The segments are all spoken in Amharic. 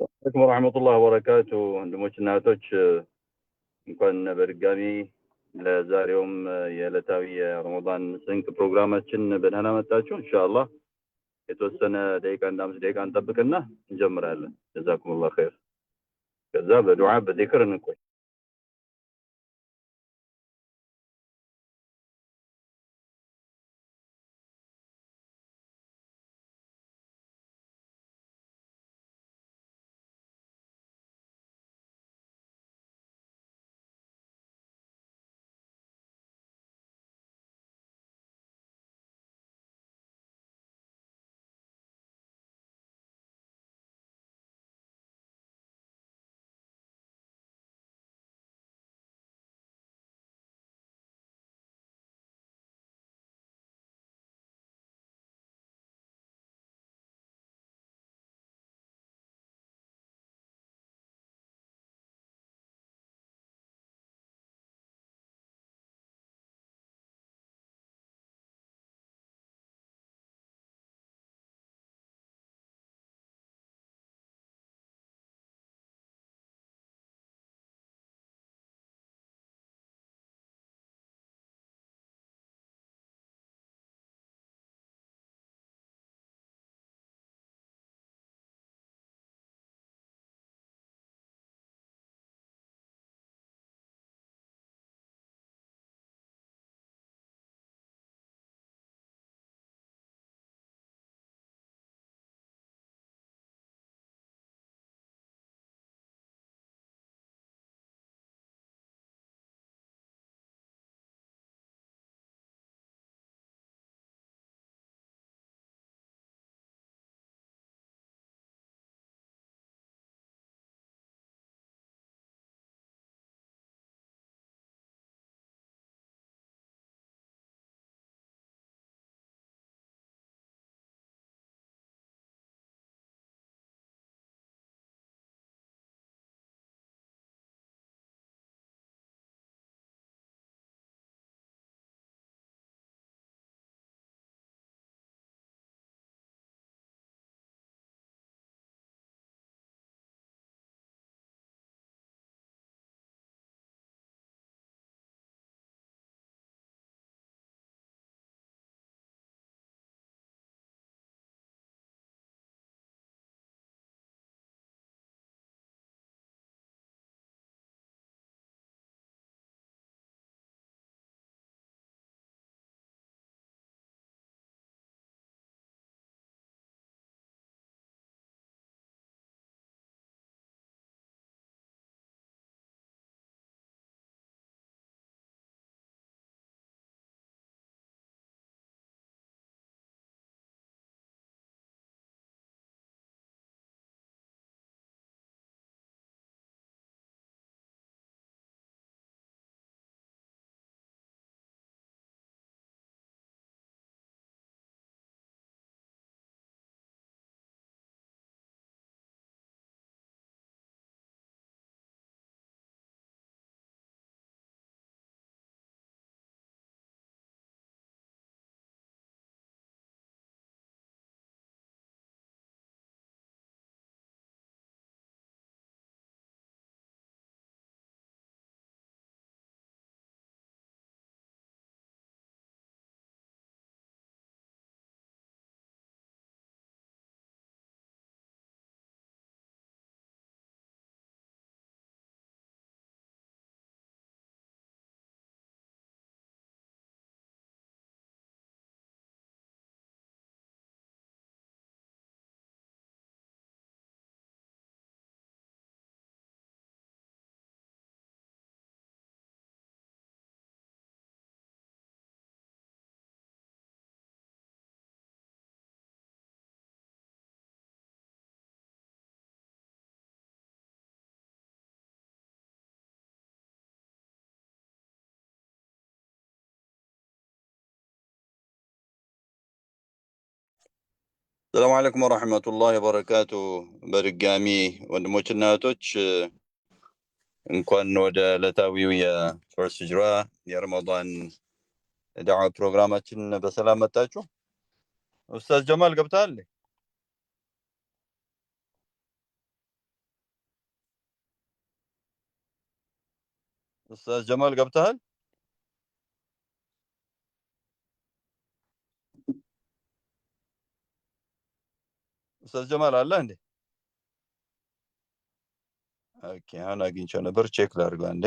عليكم ورحمة الله وبركاته ወንድሞችና እህቶች እንኳን በድጋሚ ለዛሬውም የዕለታዊ የረመዳን ስንቅ ፕሮግራማችን በደህና መጣችሁ ኢንሻአላህ የተወሰነ ደቂቃ እና 5 ደቂቃ እንጠብቅና እንጀምራለን ጀዛኩሙላህ ኸይር ከዛ በዱዓ በዚክር እንቆይ السلام عليكم ورحمة الله وبركاته በድጋሚ ወንድሞችና እህቶች እንኳን ወደ ዕለታዊው የፈርስት ሂጅራ የረመዳን ዳዋ ፕሮግራማችን በሰላም መጣችሁ ኡስታዝ ጀማል ገብታል استاذ جمال ገብተሃል استاذ جمال አለ እንዴ ኦኬ አሁን አግኝቼው ነበር ቼክ ላድርገው አንዴ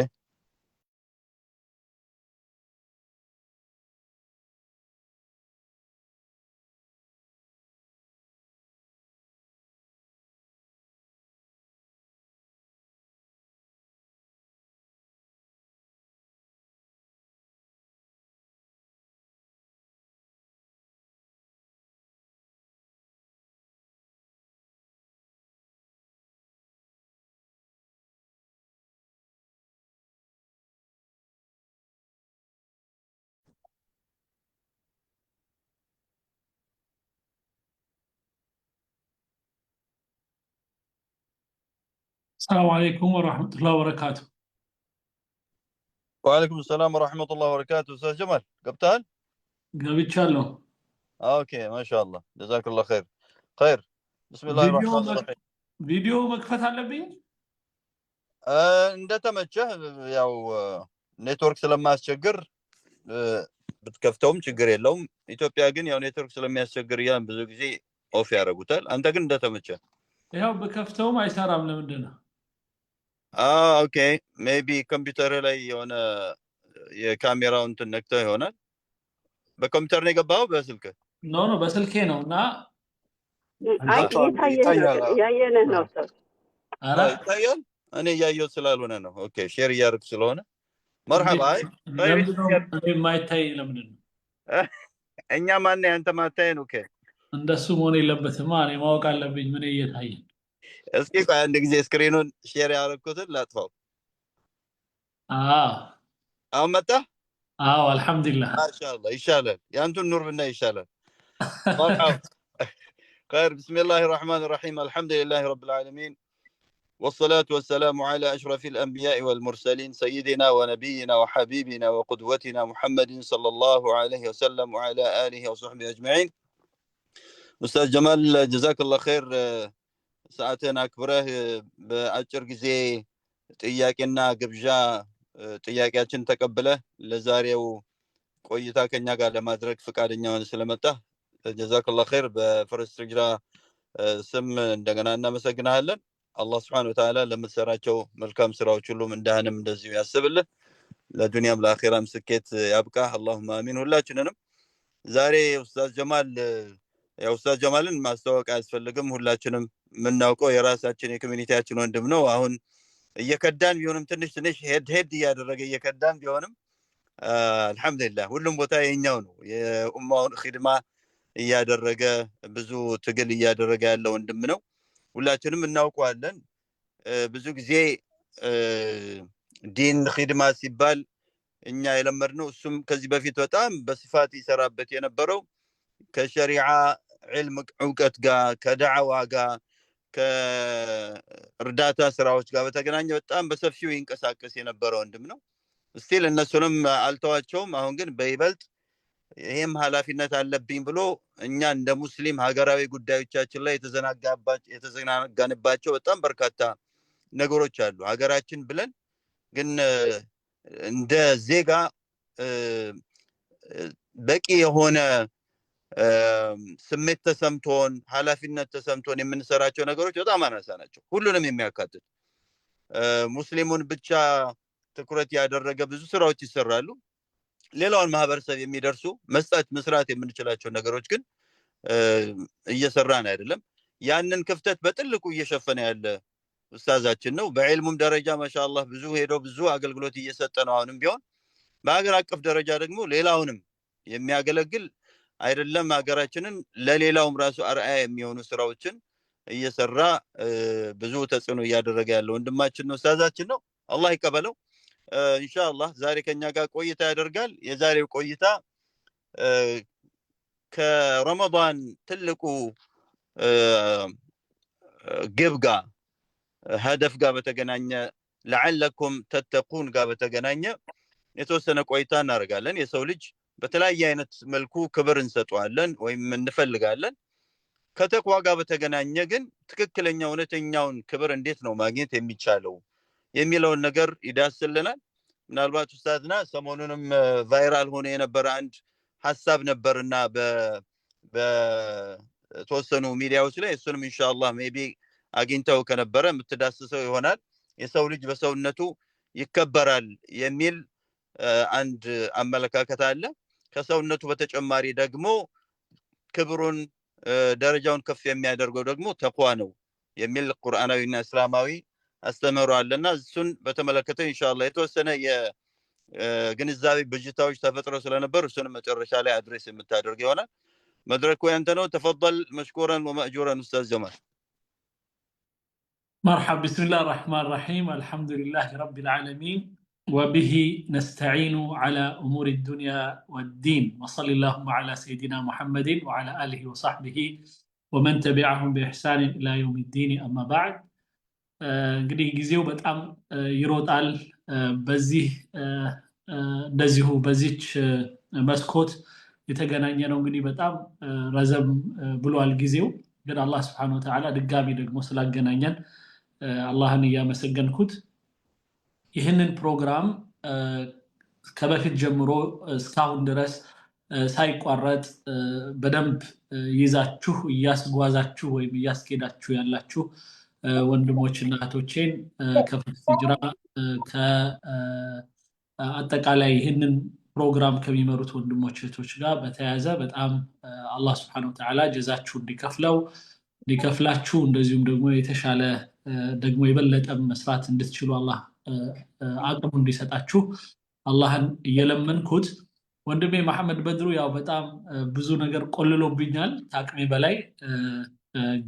السلام عليكم ورحمة الله وبركاته. وعليكم السلام ورحمة الله وبركاته أستاذ جمال ገብተሃል ገብቻለሁ اوكي ما شاء الله جزاك الله خير خير بسم الله الرحمن الرحيم ቪዲዮ መክፈት አለብኝ እንደተመቸህ ያው ኔትወርክ ስለማያስቸግር ብትከፍተውም ችግር የለውም ኢትዮጵያ ግን ያው ኔትወርክ ስለሚያስቸግር ያን ብዙ ጊዜ ኦፍ ያደርጉታል አንተ ግን እንደተመቸህ ያው በከፍተውም አይሰራም ለምንድነው ኦኬ ሜቢ ኮምፒውተር ላይ የሆነ የካሜራውን ተነክተው ይሆናል በኮምፒውተር ነው የገባው በስልክ ኖ በስልኬ ነውና ያየነ ነው ሰው አራ ይታያል እኔ ያየው ስላልሆነ ነው ኦኬ ሼር ያርክ ስለሆነ مرحبا ማይታይ ለምንድነው እኛ ማን አንተ ማታየን ኦኬ እንደሱ መሆን የለበትም እኔ ማወቅ አለብኝ ምን እየታየ እስኪ ቆይ አንድ ጊዜ ስክሪኑን ሼር ያርኩትን ላጥፋው አሁን መጣ አልহামዱሊላህ ማሻአላህ ይሻላል ያንቱን ኑር ብና ይሻላል مرحبا خير بسم الله الرحمن الرحيم الحمد لله رب العالمين والصلاة والسلام على أشرف الأنبياء والمرسلين سيدنا ونبينا وحبيبنا وقدوتنا محمد صلى الله عليه وسلم وعلى آله وصحبه أجمعين أستاذ جمال جزاك الله خير ساعتين أكبره بأجر ጊዜ ጥያቄና ግብዣ ጥያቄያችን ተቀበለ ለዛሬው ቆይታ ከኛ ጋር ለማድረግ ፍቃደኛ ሆነ ስለመጣ جزاك الله خير በፈረስ ጅራ ስም እንደገና እናመሰግናለን አላህ Subhanahu Wa Ta'ala ለምትሰራቸው መልካም ስራዎች ሁሉ እንዳንም እንደዚሁ ያስብልህ ለዱንያም ለአኺራም ስኬት ያብቃ اللهم አሚን ሁላችንንም ዛሬ ኡስታዝ ጀማል ያው ኡስታዝ ጀማልን ማስተዋወቅ አያስፈልግም ሁላችንም ምናውቀው የራሳችን የኮሚኒቲያችን ወንድም ነው አሁን እየከዳን ቢሆንም ትንሽ ሄድ እያደረገ እየከዳን ቢሆንም አልহামዱሊላህ ሁሉም ቦታ የኛው ነው የኡማውን ኺድማ እያደረገ ብዙ ትግል እያደረገ ያለው ወንድም ነው ሁላችንም እናውቀዋለን ብዙ ጊዜ ዲን ኺድማ ሲባል እኛ የለመድነው እሱም ከዚህ በፊት በጣም በስፋት ይሰራበት የነበረው ከሸሪዓ ዒልም ዕውቀት ጋር ከዳዕዋ ጋር ከእርዳታ ስራዎች ጋር በተገናኘ በጣም በሰፊው ይንቀሳቀስ የነበረ ወንድም ነው ስቲል እነሱንም አልተዋቸውም አሁን ግን በይበልጥ ይሄም ኃላፊነት አለብኝ ብሎ እኛ እንደ ሙስሊም ሀገራዊ ጉዳዮቻችን ላይ የተዘናጋንባቸው በጣም በርካታ ነገሮች አሉ ሀገራችን ብለን ግን እንደ ዜጋ በቂ የሆነ ስሜት ተሰምቶን ኃላፊነት ተሰምቶን የምንሰራቸው ነገሮች በጣም አናሳ ናቸው ሁሉንም የሚያካትት ሙስሊሙን ብቻ ትኩረት ያደረገ ብዙ ስራዎች ይሰራሉ ሌላውን ማህበረሰብ የሚደርሱ መስራት የምንችላቸው ነገሮች ግን እየሰራን አይደለም ያንን ክፍተት በጥልቁ እየሸፈነ ያለ ኡስታዛችን ነው በዕልሙም ደረጃ ማሻአላህ ብዙ ሄዶ ብዙ አገልግሎት እየሰጠ ነው አሁንም ቢሆን በአገር አቀፍ ደረጃ ደግሞ ሌላውንም የሚያገለግል አይደለም ሀገራችንን ለሌላውም ራሱ አርአያ የሚሆኑ ስራዎችን እየሰራ ብዙ ተጽዕኖ እያደረገ ያለ ወንድማችን ነው ኡስታዛችን ነው አላህ ይቀበለው ኢንሻአላህ ዛሬ ከኛ ጋር ቆይታ ያደርጋል የዛሬው ቆይታ ከረመዳን ትልቁ ግብጋ هدف ጋር በተገናኘ لعلكم تتقون ጋር በተገናኘ የተወሰነ ቆይታ እናደርጋለን የሰው ልጅ በተለያየ አይነት መልኩ ክብር እንሰጣለን ወይም እንፈልጋለን ከተቋ ጋር በተገናኘ ግን ትክክለኛ እውነተኛውን ክብር እንዴት ነው ማግኘት የሚቻለው የሚለውን ነገር ይዳስልናል ምናልባት ኡስታዝና ሰሞኑንም ቫይራል ሆነ የነበረ አንድ ሐሳብ ነበርና በተወሰኑ ሚዲያዎች ላይ እሱንም ኢንሻአላህ ሜቢ አግኝተው ከነበረ የምትዳስሰው ይሆናል። የሰው ልጅ በሰውነቱ ይከበራል የሚል አንድ አመለካከት አለ። ከሰውነቱ በተጨማሪ ደግሞ ክብሩን ደረጃውን ከፍ የሚያደርገው ደግሞ ተቅዋ ነው የሚል ቁርአናዊና እስላማዊ አስተምህሮ አለና እሱን በተመለከተ ኢንሻአላህ የተወሰነ የግንዛቤ ብጅታዎች ተፈጥረው ስለነበር እሱን መጨረሻ ላይ አድሬስ የምታደርግ ይሆናል። መድረኩ ያንተ ነው። ተፈضل مشكورا ومأجورا استاذ جمال. مرحبا، بسم الله الرحمن الرحيم، الحمد لله رب العالمين وبه نستعين على أمور الدنيا والدين، وصلى اللهم على سيدنا محمد وعلى آله وصحبه ومن تبعهم بإحسان إلى يوم الدين. أما بعد، እንግዲህ ጊዜው በጣም ይሮጣል። እንደዚሁ በዚች መስኮት የተገናኘ ነው። እንግዲህ በጣም ረዘም ብሏል ጊዜው። ግን አላህ Subhanahu Wa Ta'ala ድጋሚ ደግሞ ስላገናኘን አላህን እያመሰገንኩት ይህንን ፕሮግራም ከበፊት ጀምሮ እስካሁን ድረስ ሳይቋረጥ በደንብ ይዛችሁ እያስጓዛችሁ ወይም እያስኬዳችሁ ያላችሁ ወንድሞችና እህቶቼን ከፍትህ ሂጅራ ከአጠቃላይ ይህንን ፕሮግራም ከሚመሩት ወንድሞች እህቶች ጋር በተያያዘ በጣም አላህ Subhanahu Wa Ta'ala ጀዛችሁ እንዲከፍላችሁ እንደዚሁም ደግሞ የተሻለ ደግሞ የበለጠ መስራት እንድትችሉ አላህ አቅሙ እንዲሰጣችሁ አላህን እየለመንኩት ወንድሜ መሐመድ በድሩ ያው በጣም ብዙ ነገር ቆልሎብኛል ከአቅሜ በላይ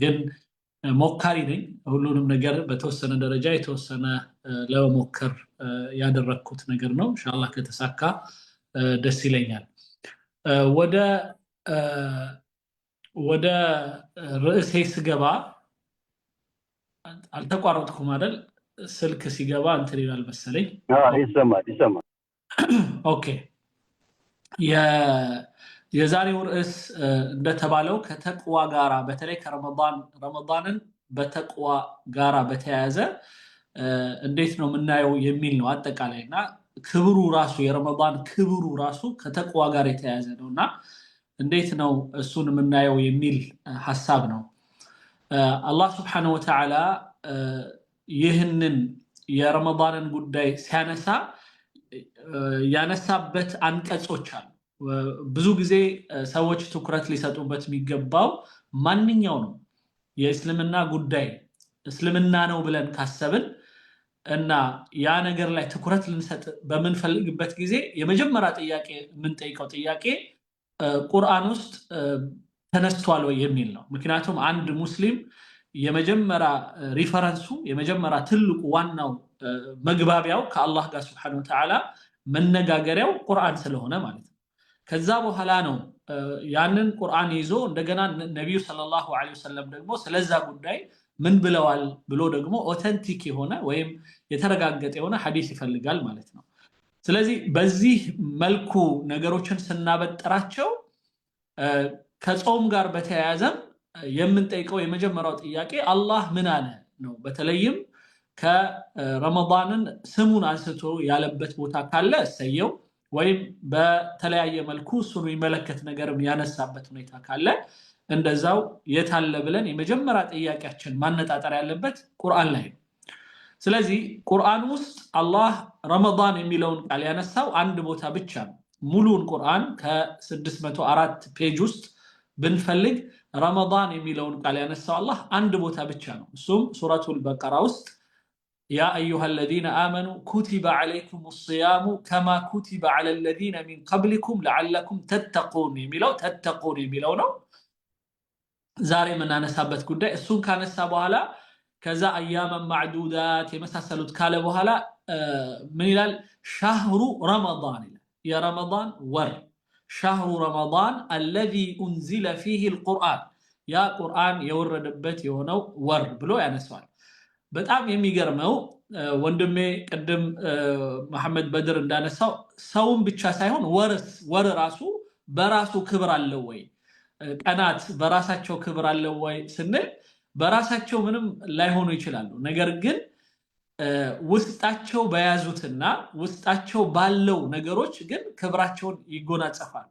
ግን ሞካሪ ነኝ። ሁሉንም ነገር በተወሰነ ደረጃ የተወሰነ ለመሞከር ያደረኩት ነገር ነው። ኢንሻአላህ ከተሳካ ደስ ይለኛል። ወደ ርዕሴ ስገባ አልተቋረጥኩም አይደል? ስልክ ሲገባ እንትን ይላል መሰለኝ። ይሰማል። ኦኬ። የዛሬው ርዕስ እንደተባለው ከተቅዋ ጋራ በተለይ ረመዳንን በተቅዋ ጋራ በተያያዘ እንዴት ነው የምናየው የሚል ነው አጠቃላይና ክብሩ ራሱ የረመዳን ክብሩ ራሱ ከተቅዋ ጋር የተያያዘ ነውና እንዴት ነው እሱን የምናየው የሚል ሐሳብ ነው። አላህ Subhanahu Wa Ta'ala ይህንን የረመዳንን ጉዳይ ሲያነሳ ያነሳበት አንቀጾች አሉ። ብዙ ጊዜ ሰዎች ትኩረት ሊሰጡበት የሚገባው ማንኛውንም የእስልምና ጉዳይ እስልምና ነው ብለን ካሰብን እና ያ ነገር ላይ ትኩረት ልንሰጥ በምንፈልግበት ጊዜ የመጀመሪያ ጥያቄ የምንጠይቀው ጥያቄ ቁርአን ውስጥ ተነስቷል ወይ የሚል ነው። ምክንያቱም አንድ ሙስሊም የመጀመሪያ ሪፈረንሱ የመጀመሪያ ትልቁ ዋናው መግባቢያው ከአላህ ጋር Subhanahu Wa Ta'ala መነጋገሪያው ቁርአን ስለሆነ ማለት ነው። ከዛ በኋላ ነው ያንን ቁርአን ይዞ እንደገና ነብዩ ሰለላሁ ዐለይሂ ወሰለም ደግሞ ስለዛ ጉዳይ ምን ብለዋል ብሎ ደግሞ ኦተንቲክ የሆነ ወይም የተረጋገጠ የሆነ ሐዲስ ይፈልጋል ማለት ነው። ስለዚህ በዚህ መልኩ ነገሮችን ስናበጥራቸው ከጾም ጋር በተያያዘ የምንጠይቀው የመጀመሪያው ጥያቄ አላህ ምን አለ ነው። በተለይም ከረመዳንን ስሙን አንስቶ ያለበት ቦታ ካለ እሰየው፣ ወይም በተለያየ መልኩ እሱን የሚመለከት ነገርም ያነሳበት ሁኔታ ካለ እንደዛው የታለ ብለን የመጀመሪያ ጥያቄያችን ማነጣጠር ያለበት ቁርአን ላይ ነው። ስለዚህ ቁርአን ውስጥ አላህ ረመዳን የሚለውን ቃል ያነሳው አንድ ቦታ ብቻ ነው። ሙሉን ቁርአን ከ604 ፔጅ ውስጥ ብንፈልግ ረመዳን የሚለውን ቃል ያነሳው አላህ አንድ ቦታ ብቻ ነው። እሱም ሱረቱል በቀራ ውስጥ ያ አዩሃ الذين آمنوا كتب عليكم الصيام كما كتب على الذين من قبلكم لعلكم تتقون የሚለው ነው። ዛሬ የምናነሳበት ጉዳይ እሱን ካነሳ በኋላ ከዛ አያመን ማዕዱዳት የመሳሰሉት ካለ በኋላ ምን ይላል? ሻህሩ ረመዳን ይላል። የረመዳን ወር ሻህሩ ረመዳን الذي انزل فيه القرآن ያ ቁርአን የወረደበት የሆነው ወር ብሎ ያነሳዋል። በጣም የሚገርመው ወንድሜ ቅድም መሐመድ በድር እንዳነሳው ሰውን ብቻ ሳይሆን ወር ራሱ በራሱ ክብር አለው ወይ? ቀናት በራሳቸው ክብር አለው ወይ ስንል በራሳቸው ምንም ላይሆኑ ይችላሉ። ነገር ግን ውስጣቸው በያዙትና ውስጣቸው ባለው ነገሮች ግን ክብራቸውን ይጎናጸፋሉ።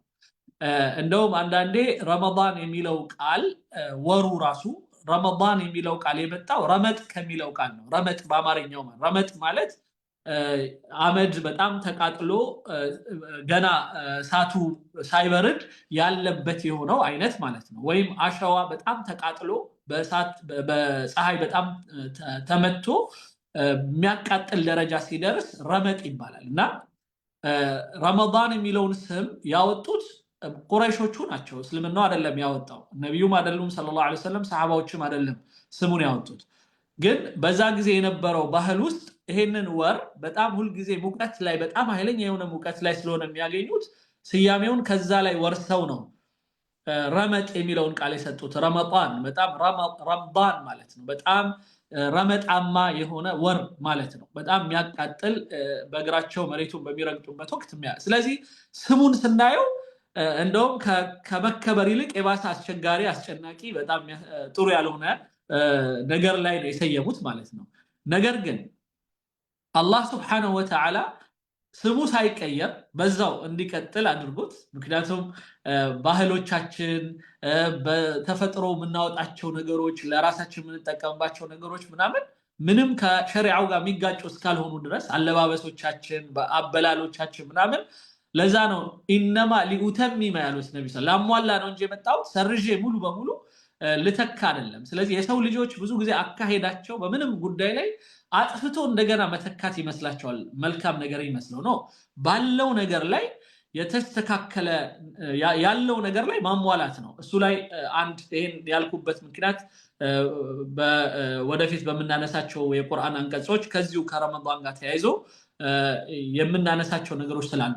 እንደውም አንዳንዴ ረመዳን የሚለው ቃል ወሩ ራሱ ረመዳን የሚለው ቃል የመጣው ረመጥ ከሚለው ቃል ነው። ረመጥ በአማርኛው ረመጥ ማለት አመድ በጣም ተቃጥሎ ገና እሳቱ ሳይበርድ ያለበት የሆነው አይነት ማለት ነው። ወይም አሸዋ በጣም ተቃጥሎ በፀሐይ በጣም ተመቶ የሚያቃጥል ደረጃ ሲደርስ ረመጥ ይባላል። እና ረመዳን የሚለውን ስም ያወጡት ቁረይሾቹ ናቸው። እስልምናው አይደለም ያወጣው፣ ነቢዩም አይደሉም ሰለላሁ ዐለይሂ ወሰለም፣ ሰሃባዎችም አይደለም ስሙን ያወጡት። ግን በዛ ጊዜ የነበረው ባህል ውስጥ ይሄንን ወር በጣም ሁልጊዜ ሙቀት ላይ በጣም ኃይለኛ የሆነ ሙቀት ላይ ስለሆነ የሚያገኙት ስያሜውን ከዛ ላይ ወርሰው ነው ረመጥ የሚለውን ቃል የሰጡት። ረመዳን በጣም ረመዳን ማለት ነው። በጣም ረመጣማ የሆነ ወር ማለት ነው። በጣም የሚያቃጥል በእግራቸው መሬቱን በሚረግጡበት ወቅት ስለዚህ ስሙን ስናየው እንደውም ከመከበር ይልቅ የባሰ አስቸጋሪ፣ አስጨናቂ፣ በጣም ጥሩ ያልሆነ ነገር ላይ ነው የሰየሙት ማለት ነው። ነገር ግን አላህ ስብሐነሁ ወተዓላ ስሙ ሳይቀየር በዛው እንዲቀጥል አድርጎት። ምክንያቱም ባህሎቻችን፣ በተፈጥሮ የምናወጣቸው ነገሮች፣ ለራሳችን የምንጠቀምባቸው ነገሮች ምንም ከሸሪዓው ጋር የሚጋጩ እስካልሆኑ ድረስ አለባበሶቻችን፣ አበላሎቻችን ምናምን ለዛ ነው ኢነማ ሊኡተሚመ ያሉት ነብዩ ላሟላ ነው እንጂ የመጣሁት ሰርዤ ሙሉ በሙሉ ልተካ አይደለም። ስለዚህ የሰው ልጆች ብዙ ጊዜ አካሄዳቸው በምንም ጉዳይ ላይ አጥፍቶ እንደገና መተካት ይመስላቸዋል። መልካም ነገር ይመስለው ነው ባለው ነገር ላይ የተስተካከለ ያለው ነገር ላይ ማሟላት ነው። እሱ ላይ አንድ ይሄን ያልኩበት ምክንያት ወደፊት በመናነሳቸው የቁርአን አንቀጾች ከዚሁ ከረመዳን ጋር ተያይዞ የምናነሳቸው ነገሮች ስላሉ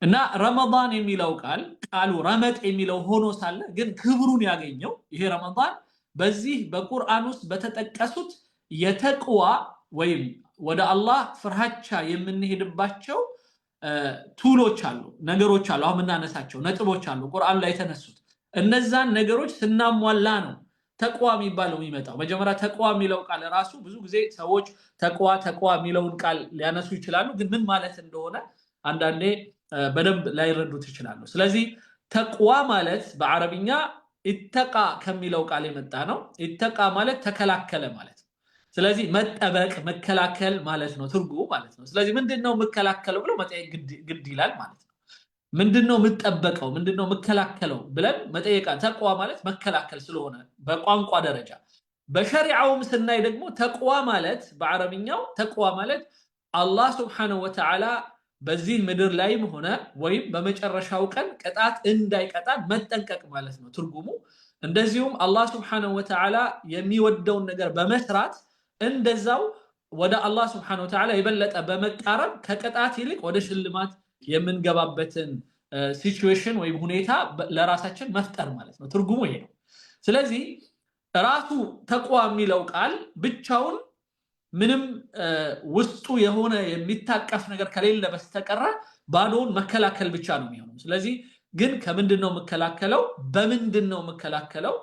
እና ረመዳን የሚለው ቃሉ ረመጥ የሚለው ሆኖ ሳለ ግን ክብሩን ያገኘው ይሄ ረመዳን በዚህ በቁርአን ውስጥ በተጠቀሱት የተቅዋ ወይም ወደ አላህ ፍርሃቻ የምንሄድባቸው ቱሎች አሉ፣ ነገሮች አሉ፣ አሁን የምናነሳቸው ነጥቦች አሉ ቁርአን ላይ የተነሱት። እነዛን ነገሮች ስናሟላ ነው ተቅዋ የሚባለው የሚመጣው። መጀመሪያ ተቅዋ የሚለው ቃል ራሱ ብዙ ጊዜ ሰዎች ተቅዋ የሚለውን ቃል ሊያነሱ ይችላሉ፣ ግን ምን ማለት እንደሆነ አንዳንዴ በደንብ ላይረዱት ይችላሉ። ስለዚህ ተቅዋ ማለት በአረብኛ ኢተቃ ከሚለው ቃል የመጣ ነው። ኢተቃ ማለት ተከላከለ ማለት ነው። ስለዚህ መጠበቅ፣ መከላከል ማለት ነው ትርጉሙ ማለት ነው። ስለዚህ ምንድነው መከላከለው ብለው መጠየቅ ግድ ይላል ማለት ነው። ምንድነው የምጠበቀው፣ ምንድነው መከላከለው ብለን መጠየቅ። ተቅዋ ማለት መከላከል ስለሆነ በቋንቋ ደረጃ፣ በሸሪዓውም ስናይ ደግሞ ተቅዋ ማለት በአረብኛው ተቅዋ ማለት አላህ ሱብሓነሁ ወተዓላ በዚህ ምድር ላይም ሆነ ወይም በመጨረሻው ቀን ቅጣት እንዳይቀጣን መጠንቀቅ ማለት ነው ትርጉሙ። እንደዚሁም አላህ ሱብሓነሁ ወተዓላ የሚወደውን ነገር በመስራት እንደዛው ወደ አላህ ሱብሓነሁ ወተዓላ የበለጠ በመቃረብ ከቅጣት ይልቅ ወደ ሽልማት የምንገባበትን ሲቹዌሽን ወይም ሁኔታ ለራሳችን መፍጠር ማለት ነው። ትርጉሙ ይሄ ነው። ስለዚህ ራሱ ተቅዋ የሚለው ቃል ብቻውን ምንም ውስጡ የሆነ የሚታቀፍ ነገር ከሌለ በስተቀር ባዶውን መከላከል ብቻ ነው የሚሆነው። ስለዚህ ግን ከምንድነው መከላከለው፣ በምንድነው መከላከለው፣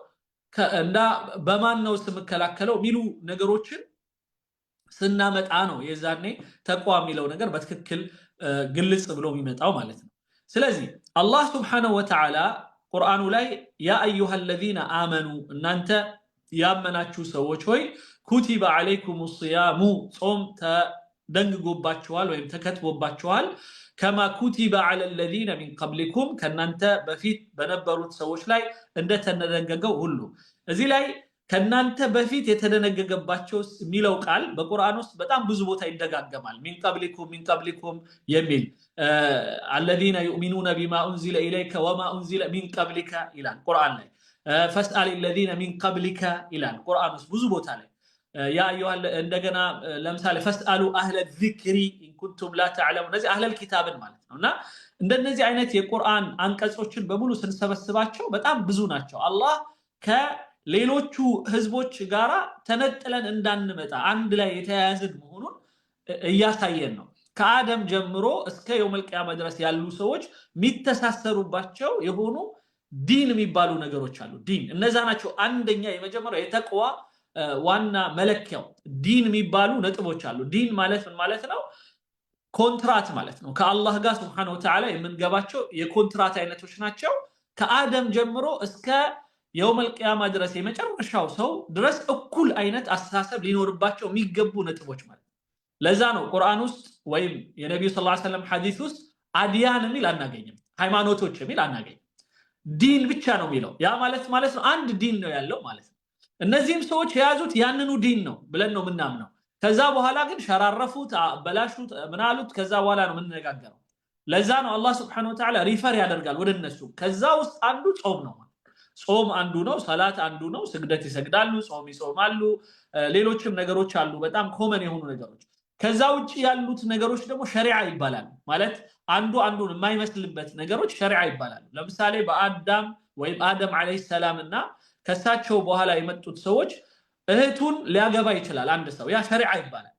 እና በማን ነው መከላከለው ሚሉ ነገሮችን ስናመጣ ነው የዛኔ ተቅዋ የሚለው ነገር በትክክል ግልጽ ብሎ የሚመጣው ማለት ነው። ስለዚህ አላህ ሱብሓነሁ ወተዓላ ቁርአኑ ላይ ያ አዩሃ الذين آمنوا እናንተ ያመናችሁ ሰዎች ሆይ ኩቲበ አለይኩም الصيام ጾም ተደንግጎባችኋል ወይም ተከትቦባችኋል ከማ ኩቲበ على الذين من قبلكم ከናንተ በፊት በነበሩት ሰዎች ላይ እንደተደነገገው ሁሉ። እዚህ ላይ ከናንተ በፊት የተደነገገባቸው የሚለው ቃል በቁርአን ውስጥ በጣም ብዙ ቦታ ይደጋገማል። ሚን ቀብሊኩም የሚል الذين يؤمنون بما انزل اليك وما انزل من قبلك ይላል ቁርአን ላይ። فاسأل الذين من قبلك ይላል ቁርአን ውስጥ ብዙ ቦታ ላይ። ያ አዩሃ እንደገና ለምሳሌ فاسألوا اهل الذكر ان كنتم لا تعلمون እነዚህ አህለል ኪታብን ማለት ነውና እንደነዚህ አይነት የቁርአን አንቀጾችን በሙሉ ስንሰበስባቸው በጣም ብዙ ናቸው። አላህ ከሌሎቹ ህዝቦች ጋራ ተነጥለን እንዳንመጣ አንድ ላይ የተያያዝን መሆኑን እያሳየን ነው። ከአደም ጀምሮ እስከ የውመል ቂያማ ድረስ ያሉ ሰዎች የሚተሳሰሩባቸው የሆኑ ዲን የሚባሉ ነገሮች አሉ። ዲን እነዛ ናቸው። አንደኛ የመጀመሪያው የተቅዋ ዋና መለኪያው ዲን የሚባሉ ነጥቦች አሉ ዲን ማለት ምን ማለት ነው ኮንትራት ማለት ነው ከአላህ ጋር Subhanahu Wa Ta'ala የምንገባቸው የኮንትራት አይነቶች ናቸው ከአደም ጀምሮ እስከ يوم القيامة ድረስ የመጨረሻው ሰው ድረስ እኩል አይነት አስተሳሰብ ሊኖርባቸው የሚገቡ ነጥቦች ማለት ለዛ ነው ቁርአን ውስጥ ወይም የነብዩ ሰለላሁ ዐለይሂ ወሰለም ሐዲስ ውስጥ አዲያን የሚል አናገኝም ሃይማኖቶች የሚል አናገኝም ዲን ብቻ ነው የሚለው ያ ማለት ነው አንድ ዲን ነው ያለው ማለት ነው እነዚህም ሰዎች የያዙት ያንኑ ዲን ነው ብለን ነው ምናምነው ከዛ በኋላ ግን ሸራረፉት በላሹት ምናሉት ከዛ በኋላ ነው ምንነጋገረው ለዛ ነው አላህ Subhanahu Wa Ta'ala ሪፈር ያደርጋል ወደ እነሱ ከዛ ውስጥ አንዱ ጾም ነው ጾም አንዱ ነው ሰላት አንዱ ነው ስግደት ይሰግዳሉ ጾም ይጾማሉ ሌሎችም ነገሮች አሉ በጣም ኮመን የሆኑ ነገሮች ከዛ ውጪ ያሉት ነገሮች ደግሞ ሸሪዓ ይባላሉ ማለት አንዱ አንዱን የማይመስልበት ነገሮች ሸሪዓ ይባላሉ ለምሳሌ በአዳም ወይም አደም አለይሂ ሰላም እና ከሳቸው በኋላ የመጡት ሰዎች እህቱን ሊያገባ ይችላል አንድ ሰው ያ ሸሪዓ ይባላል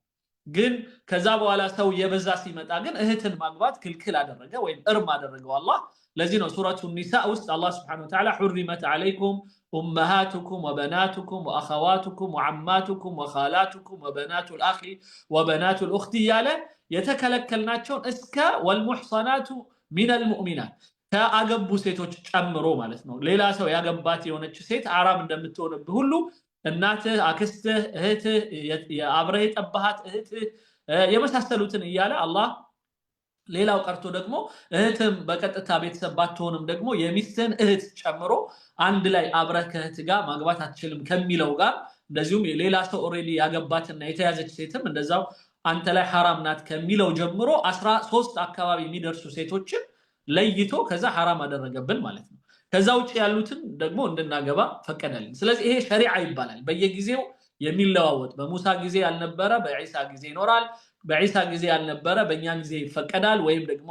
ግን ከዛ በኋላ ሰው የበዛ ሲመጣ ግን እህትን ማግባት ክልክል አደረገ ወይም እርም አደረገው አላህ ለዚህ ነው ሱረቱ ኒሳ ውስጥ አላህ Subhanahu Wa Ta'ala حرمت عليكم امهاتكم وبناتكم واخواتكم وعماتكم وخالاتكم وبنات الاخ وبنات الاخت ያለ የተከለከልናቸው እስከ والمحصنات من المؤمنات ከአገቡ ሴቶች ጨምሮ ማለት ነው ሌላ ሰው ያገባት የሆነች ሴት አራም እንደምትሆንብህ ሁሉ እናትህ አክስትህ እህትህ የአብረህ የጠባሃት እህትህ የመሳሰሉትን እያለ አላህ ሌላው ቀርቶ ደግሞ እህትም በቀጥታ ቤተሰብ ባትሆንም ደግሞ የሚስትን እህት ጨምሮ አንድ ላይ አብረህ ከእህት ጋር ማግባት አትችልም ከሚለው ጋር እንደዚሁም ሌላ ሰው ኦሬዲ ያገባትና የተያዘች ሴትም እንደዛው አንተ ላይ حرام ናት ከሚለው ጀምሮ 13 አካባቢ የሚደርሱ ሴቶችን ለይቶ ከዛ حرام አደረገብን ማለት ነው ከዛ ውጪ ያሉትን ደግሞ እንድናገባ ፈቀደልን ስለዚህ ይሄ ሸሪዓ ይባላል በየጊዜው የሚለዋወጥ በሙሳ ጊዜ ያልነበረ በኢሳ ጊዜ ይኖራል በኢሳ ጊዜ ያልነበረ በእኛ ጊዜ ይፈቀዳል ወይም ደግሞ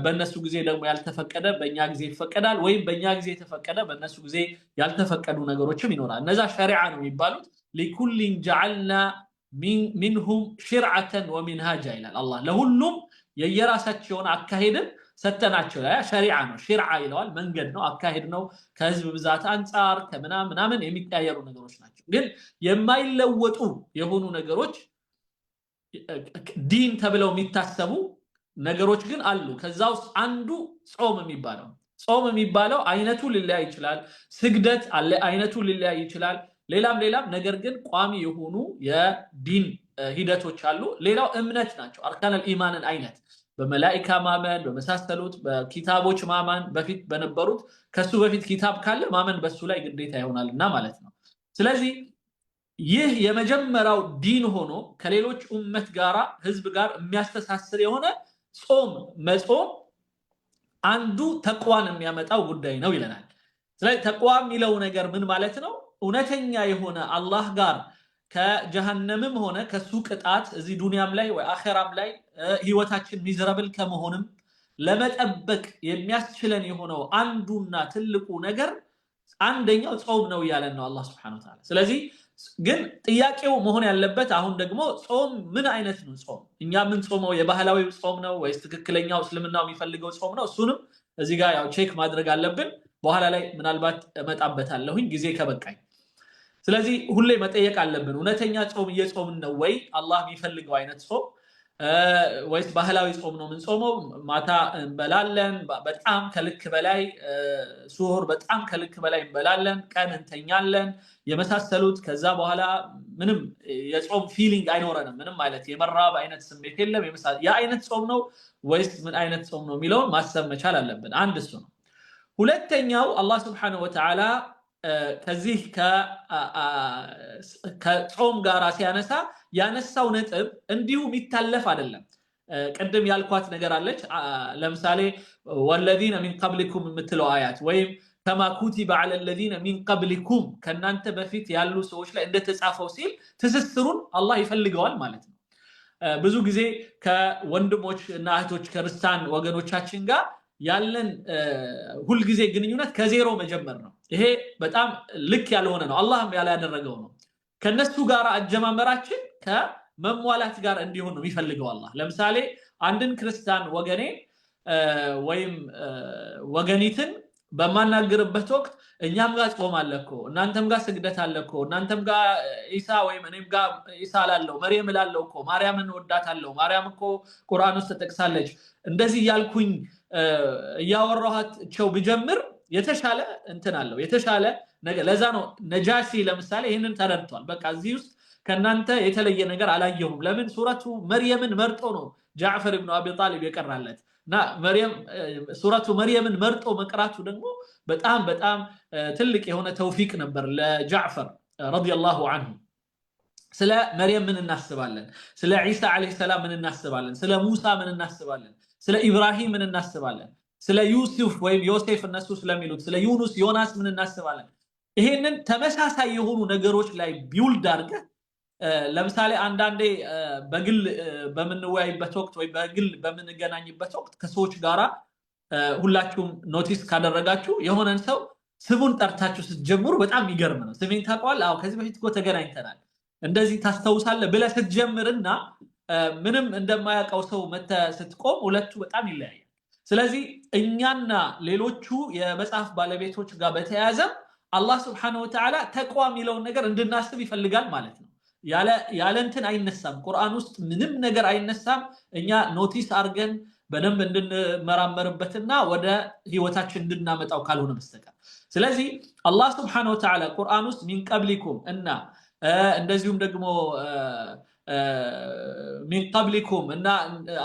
በእነሱ ጊዜ ደግሞ ያልተፈቀደ በእኛ ጊዜ ይፈቀዳል ወይም በእኛ ጊዜ የተፈቀደ በእነሱ ጊዜ ያልተፈቀዱ ነገሮችም ይኖራል እነዛ ሸሪዓ ነው የሚባሉት لكل جعلنا منهم شرعة ومنهاجا ይላል አላህ ለሁሉም የየራሳቸውን አካሄድን ሰተናቸው ያ ሸሪዓ ነው ሸሪዓ ይለዋል መንገድ ነው አካሄድ ነው ከህዝብ ብዛት አንፃር ከምናምን የሚቀያየሩ ነገሮች ናቸው ግን የማይለወጡ የሆኑ ነገሮች ዲን ተብለው የሚታሰቡ ነገሮች ግን አሉ ከዛ ውስጥ አንዱ ጾም የሚባለው አይነቱ ሊለያይ ይችላል ስግደት አለ አይነቱ ሊለያይ ይችላል ሌላም ነገር ግን ቋሚ የሆኑ የዲን ሂደቶች አሉ ሌላው እምነት ናቸው አርካነል ኢማንን አይነት በመላእክት ማመን በመሳሰሉት በኪታቦች ማመን በፊት በነበሩት ከሱ በፊት ኪታብ ካለ ማመን በሱ ላይ ግዴታ ይሆናልና ማለት ነው ስለዚህ ይህ የመጀመሪያው ዲን ሆኖ ከሌሎች ኡመት ጋራ ህዝብ ጋር የሚያስተሳስር የሆነ መጾም አንዱ ተቅዋን የሚያመጣው ጉዳይ ነው ይለናል ስለዚህ ተቅዋ የሚለው ነገር ምን ማለት ነው እውነተኛ የሆነ አላህ ጋር ከጀሃነምም ሆነ ከሱ ቅጣት እዚህ ዱንያም ላይ ወይ አኺራም ላይ ህይወታችን ሚዘረብል ከመሆንም ለመጠበቅ የሚያስችለን የሆነው አንዱና ትልቁ ነገር አንደኛው ጾም ነው ያለን ነው አላህ Subhanahu Wa Ta'ala ስለዚህ ግን ጥያቄው መሆን ያለበት አሁን ደግሞ ጾም ምን አይነት ነው ጾም እኛ ምን ጾመው የባህላዊ ጾም ነው ወይስ ትክክለኛው እስልምናው የሚፈልገው ጾም ነው እሱንም እዚህ ጋር ያው ቼክ ማድረግ አለብን በኋላ ላይ ምናልባት እመጣበታለሁኝ ጊዜ ከበቃኝ ስለዚህ ሁሌ መጠየቅ አለብን እውነተኛ ጾም እየጾምን ነው ወይ አላህ የሚፈልገው አይነት ጾም ወይስ ባህላዊ ጾም ነው ምን ጾመው ማታ እንበላለን በጣም ከልክ በላይ ሱሁር በጣም ከልክ በላይ እንበላለን ቀን እንተኛለን የመሳሰሉት ከዛ በኋላ ምንም የጾም ፊሊንግ አይኖረንም ምንም ማለት የመራብ አይነት ስሜት የለም ያ አይነት ጾም ነው ወይስ ምን አይነት ጾም ነው የሚለው ማሰብ መቻል አለብን አንድ እሱ ነው ሁለተኛው አላህ Subhanahu Wa Ta'ala ከዚህ ከጾም ጋራ ሲያነሳ ያነሳው ነጥብ እንዲሁ የሚታለፍ አይደለም ቀደም ያልኳት ነገር አለች ለምሳሌ والذين من قبلكم የምትለው አያት ወይም كما كتب على الذين من قبلكم ከናንተ በፊት ያሉ ሰዎች ላይ እንደተጻፈው ሲል ትስስሩን አላህ ይፈልገዋል ማለት ነው ብዙ ጊዜ ከወንድሞች እና እህቶች ክርስቲያን ወገኖቻችን ጋር ያለን ሁሉ ጊዜ ግንኙነት ከዜሮ መጀመር ነው ይሄ በጣም ልክ ያልሆነ ነው አላህም ያላደረገው ነው ከነሱ ጋር አጀማመራችን ከመሟላት ጋር እንዲሆን ነው የሚፈልገው አላህ ለምሳሌ አንድን ክርስቲያን ወገኔ ወይም ወገኒትን በማናገርበት ወቅት እኛም ጋር ጾም አለ እኮ እናንተም ጋር ስግደት አለ እኮ እናንተም ጋር ኢሳ ወይም እኔም ጋር ኢሳ ላለው መርየም ላለው እኮ ማርያምን ወዳታለሁ ማርያም እኮ ቁርአን ውስጥ ተጠቅሳለች እንደዚህ ያልኩኝ እያወራኋቸው ብጀምር የተሻለ እንትን አለው የተሻለ ነገር ለዛ ነው ነጃሺ ለምሳሌ ይሄንን ተረድቷል በቃ እዚህ ውስጥ ከናንተ የተለየ ነገር አላየሁም ለምን ሱረቱ መርየምን መርጦ ነው ጃዕፈር ኢብኑ አቢ ጣሊብ የቀራለት እና መርየም ሱረቱ መርየምን መርጦ መቅራቱ ደግሞ በጣም ትልቅ የሆነ ተውፊቅ ነበር ለጃዕፈር ረዲየላሁ ዐንሁ ስለ መርየም ምን እናስባለን ስለ ኢሳ አለይሂ ሰላም ምን እናስባለን ስለ ሙሳ ምን እናስባለን ስለ ኢብራሂም ምን እናስባለን ስለ ዩሱፍ ወይም ዮሴፍ እነሱ ስለሚሉት ስለ ዩኑስ ዮናስ ምን እናስባለን ይሄንን ተመሳሳይ የሆኑ ነገሮች ላይ ቢውልድ አድርገህ ለምሳሌ አንዳንዴ በግል በመንወያይበት ወቅት ወይ በግል በመንገናኝበት ወቅት ከሰዎች ጋራ ሁላችሁም ኖቲስ ካደረጋችሁ የሆነን ሰው ስሙን ጠርታችሁ ስትጀምሩ በጣም ይገርም ነው ስሜን ታውቀዋል አዎ ከዚህ በፊት እኮ ተገናኝተናል እንደዚህ ታስተውሳለህ ብለህ ስትጀምርና ምንም እንደማያውቀው ሰው መተ ስትቆም ሁለቱ በጣም ይለያያል ስለዚህ እኛና ሌሎቹ የመጽሐፍ ባለቤቶች ጋር በተያያዘ አላህ Subhanahu Wa Ta'ala ተቅዋ የሚለውን ነገር እንድናስብ ይፈልጋል ማለት ነው ያለ እንትን አይነሳም ቁርአን ውስጥ ምንም ነገር አይነሳም እኛ ኖቲስ አርገን በደንብ እንድንመራመርበትና ወደ ህይወታችን እንድናመጣው ካልሆነ በስተቀር ስለዚህ አላህ Subhanahu Wa Ta'ala ቁርአን ውስጥ ሚን ቀብሊኩም እና እንደዚሁም ደግሞ ሚን ቀብሊኩም እና